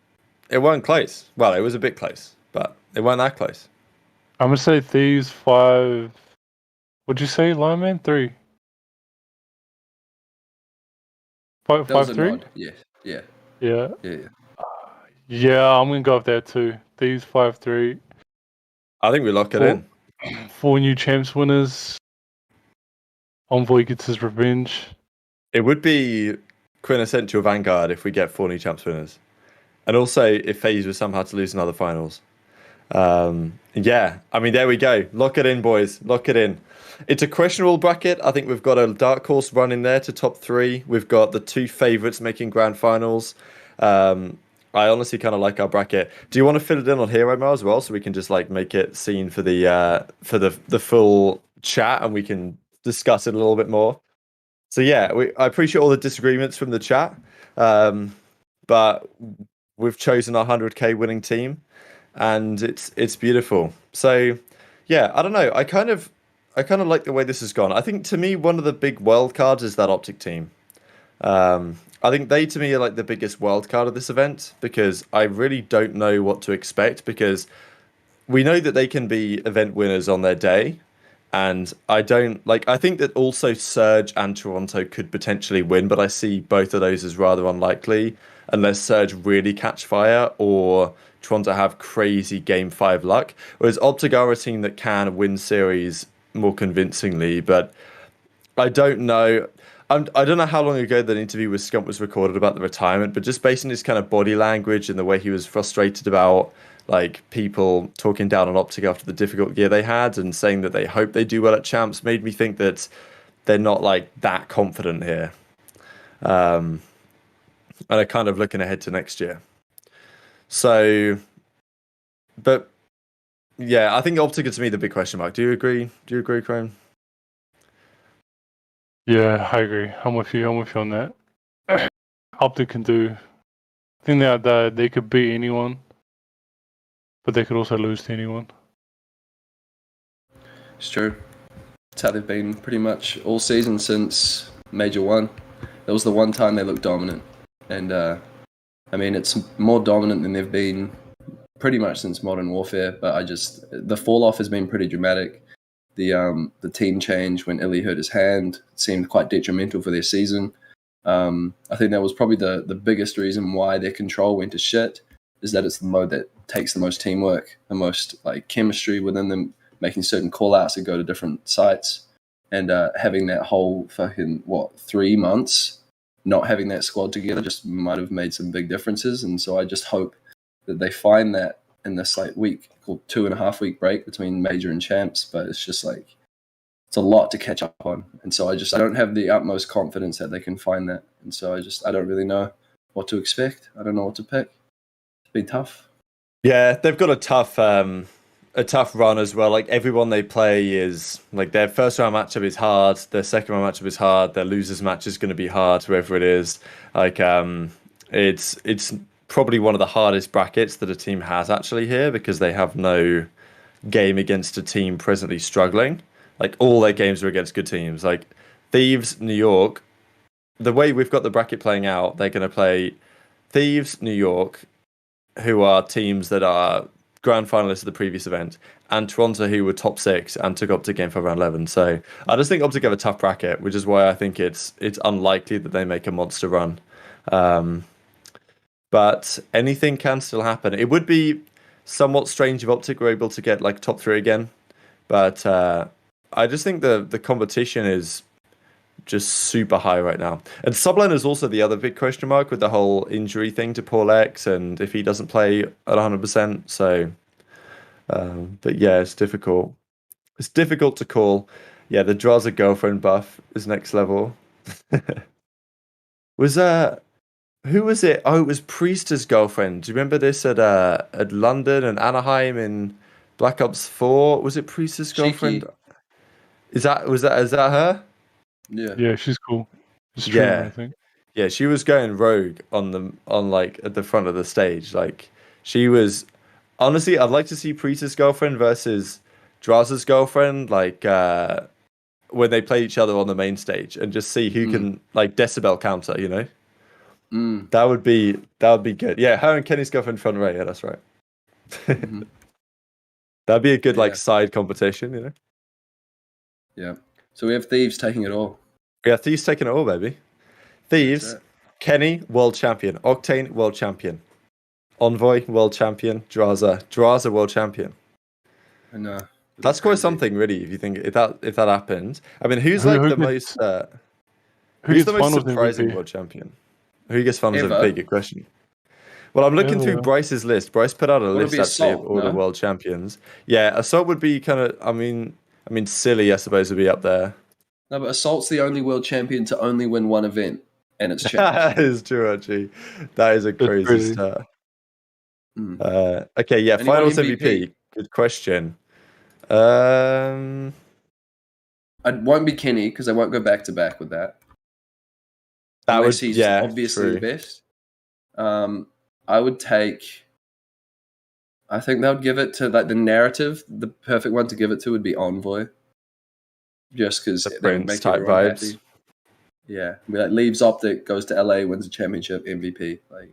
close. Well, it was a bit close, but it weren't that close. I'm gonna say Thieves 5. What'd you say, Lineman? 3. 5-3? Yeah. Yeah, I'm gonna go with that too. Thieves 5-3. I think we lock it in. 4 new champs winners. Envoy gets his revenge. It would be quintessential vanguard if we get 4 new champs winners, and also if FaZe was somehow to lose another finals. Yeah, I mean, there we go. Lock it in, boys. Lock it in. It's a questionable bracket. I think we've got a dark horse run in there to top 3. We've got the 2 favourites making grand finals. I honestly kind of like our bracket. Do you want to fill it in on Hero Mo as well, so we can just like make it seen for the full chat, and we can discuss it a little bit more? So yeah, I appreciate all the disagreements from the chat, but we've chosen our 100k winning team, and it's beautiful. So yeah, I don't know. I kind of like the way this has gone. I think, to me, one of the big wild cards is that OpTic team. I think they, to me, are like the biggest wild card of this event, because I really don't know what to expect, because we know that they can be event winners on their day, and I think that also Surge and Toronto could potentially win, but I see both of those as rather unlikely unless Surge really catch fire or Toronto have crazy Game 5 luck. Whereas OpTic are a team that can win series more convincingly, but I don't know. I don't know how long ago that interview with Scump was recorded about the retirement, but just based on his kind of body language and the way he was frustrated about like people talking down on OpTic after the difficult year they had and saying that they hope they do well at champs, made me think that they're not like that confident here. And are kind of looking ahead to next year. So, but yeah, I think OpTic is, to me, the big question mark. Do you agree? Do you agree, Crane? Yeah, I agree. I'm with you on that. OpTic can do. I think that they could beat anyone, but they could also lose to anyone. It's true. It's how they've been pretty much all season since Major 1. That was the one time they looked dominant. And, I mean, it's more dominant than they've been pretty much since Modern Warfare, but the fall-off has been pretty dramatic. The team change when Illy hurt his hand seemed quite detrimental for their season. I think that was probably the biggest reason why their control went to shit, is that it's the mode that takes the most teamwork, the most like chemistry within them, making certain call-outs that go to different sites, and having that whole fucking 3 months not having that squad together just might have made some big differences. And so I just hope that they find that in this like week, called 2.5 week break between Major and Champs, but it's just like, it's a lot to catch up on. And so I don't have the utmost confidence that they can find that. And so I don't really know what to expect. I don't know what to pick. It's been tough. Yeah, they've got a tough run as well. Like everyone they play is like their first round matchup is hard, their second round matchup is hard, their losers match is going to be hard, whoever it is. Like it's probably one of the hardest brackets that a team has actually here because they have no game against a team presently struggling. Like all their games are against good teams. Like Thieves, New York. The way we've got the bracket playing out, they're going to play Thieves, New York, who are teams that are grand finalists of the previous event, and Toronto, who were top 6 and took OpTic Game for round 11. So I just think OpTic have a tough bracket, which is why I think it's unlikely that they make a monster run. But anything can still happen. It would be somewhat strange if OpTic were able to get like top 3 again, but I just think the competition is just super high right now. And Sublime is also the other big question mark with the whole injury thing to Paul X, and if he doesn't play at 100%. So, but yeah, it's difficult. It's difficult to call. Yeah, the Draza girlfriend buff is next level. Who was it? Oh, it was Priester's girlfriend. Do you remember this at London and Anaheim in Black Ops 4? Was it Priester's girlfriend? Is that her? Yeah, she's cool. Yeah, I think. Yeah, she was going rogue on like at the front of the stage. Like she was honestly, I'd like to see Priest's girlfriend versus Draza's girlfriend, like when they play each other on the main stage and just see who can like decibel counter, you know? That would be good. Yeah, her and Kenny's girlfriend front row, yeah, that's right. That'd be a good like side competition, you know? Yeah. So we have Thieves taking it all. Yeah, Thieves taking it all, baby. Thieves, Kenny, world champion. Octane, world champion. Envoy, world champion. Draza, world champion. I know. That's quite something, really. If you think if that happened, I mean, who's the most surprising world champion? Who gets fun is a bigger question. Well, I'm looking through Bryce's list. Bryce put out a list actually of all the world champions. Yeah, Assault would be kind of. I mean, Silly, I suppose, would be up there. No, but Assault's the only world champion to only win one event, and it's CHAMPS. That is true, actually. That is a crazy start. Okay, yeah, Finals MVP. Good question. It won't be Kenny because I won't go back to back with that. Unless he's obviously the best. I would take. I think they would give it to like the narrative. The perfect one to give it to would be Envoy. Just because they would make type vibes. Happy. Yeah, like leaves OpTic, goes to LA, wins a championship, MVP. Like,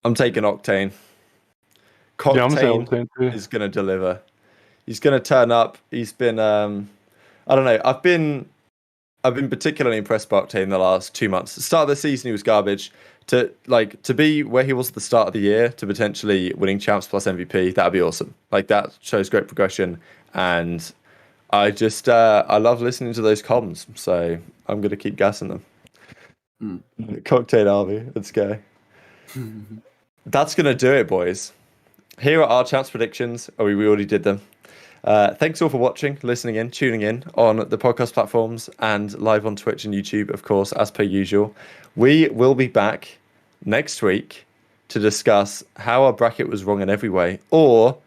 I'm taking Octane. Octane is going to deliver. He's going to turn up. He's been, I don't know. I've been particularly impressed by Octane the last 2 months. The start of the season, he was garbage. To be where he was at the start of the year, to potentially winning champs plus MVP, that'd be awesome. Like that shows great progression, and I just I love listening to those comms. So I'm gonna keep gassing them. Cocktail Army, let's go. That's gonna do it, boys. Here are our champs predictions. Oh, we already did them. Thanks all for watching, listening in, tuning in on the podcast platforms and live on Twitch and YouTube, of course, as per usual. We will be back next week to discuss how our bracket was wrong in every way, or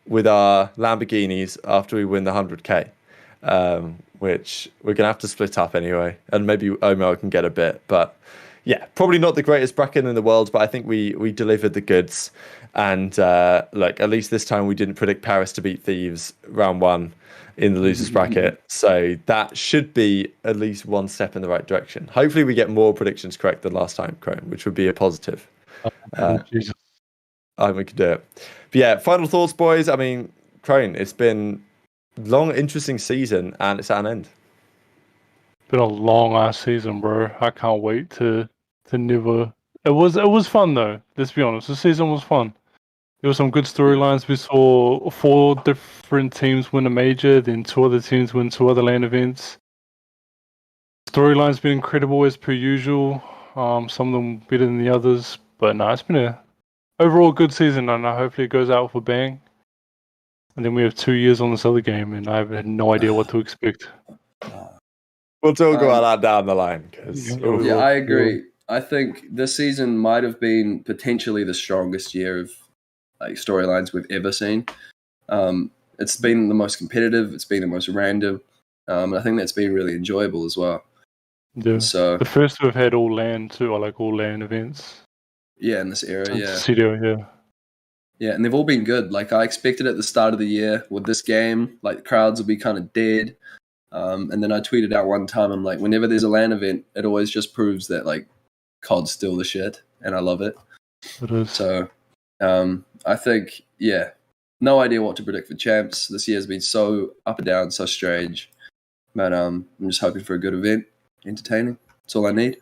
with our Lamborghinis after we win the 100k, which we're going to have to split up anyway, and maybe Omar can get a bit. But yeah, probably not the greatest bracket in the world, but I think we delivered the goods. And look, at least this time we didn't predict Paris to beat Thieves round 1 in the losers bracket. So that should be at least one step in the right direction. Hopefully we get more predictions correct than last time, Crone, which would be a positive. I think we could do it. But yeah, final thoughts, boys. I mean, Crone, it's been a long, interesting season, and it's at an end. It's been a long ass season, bro. I can't wait to never. It was fun though. Let's be honest. The season was fun. There were some good storylines. We saw 4 different teams win a major, then 2 other teams win 2 other LAN events. Storyline's been incredible as per usual. Some of them better than the others, but no, it's been a overall good season, and hopefully it goes out with a bang. And then we have 2 years on this other game, and I have had no idea what to expect. We'll talk about that down the line. Yeah, I agree. I think this season might have been potentially the strongest year of like storylines we've ever seen. It's been the most competitive. It's been the most random. And I think that's been really enjoyable as well. Yeah. So the first we've had all LAN too, or like all LAN events. Yeah, in this era, yeah. CDO, Yeah, and they've all been good. Like I expected at the start of the year with this game, like crowds will be kind of dead. And then I tweeted out one time, I'm like, whenever there's a LAN event, it always just proves that like COD's still the shit, and I love it. It is. So I think, yeah, no idea what to predict for champs. This year has been so up and down, so strange. But I'm just hoping for a good event, entertaining. That's all I need.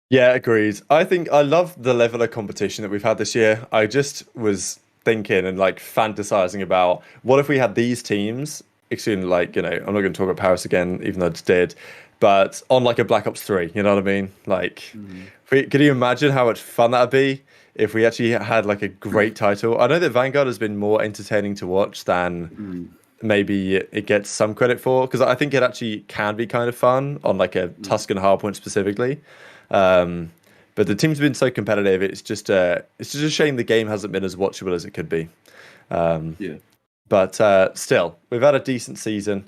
Yeah, agreed. I think I love the level of competition that we've had this year. I just was thinking and like fantasizing about what if we had these teams, excluding like, I'm not going to talk about Paris again, even though it's dead, but on like a Black Ops 3, you know what I mean? Like, could you imagine how much fun that'd be if we actually had like a great title? I know that Vanguard has been more entertaining to watch than maybe it gets some credit for, because I think it actually can be kind of fun on like a Tuscan Hardpoint specifically. But the team's been so competitive. It's just a shame the game hasn't been as watchable as it could be. But still, we've had a decent season.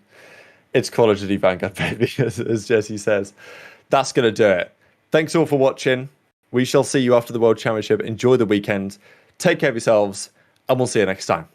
It's Call of Duty Vanguard, baby, as Jesse says. That's going to do it. Thanks all for watching. We shall see you after the World Championship. Enjoy the weekend. Take care of yourselves, and we'll see you next time.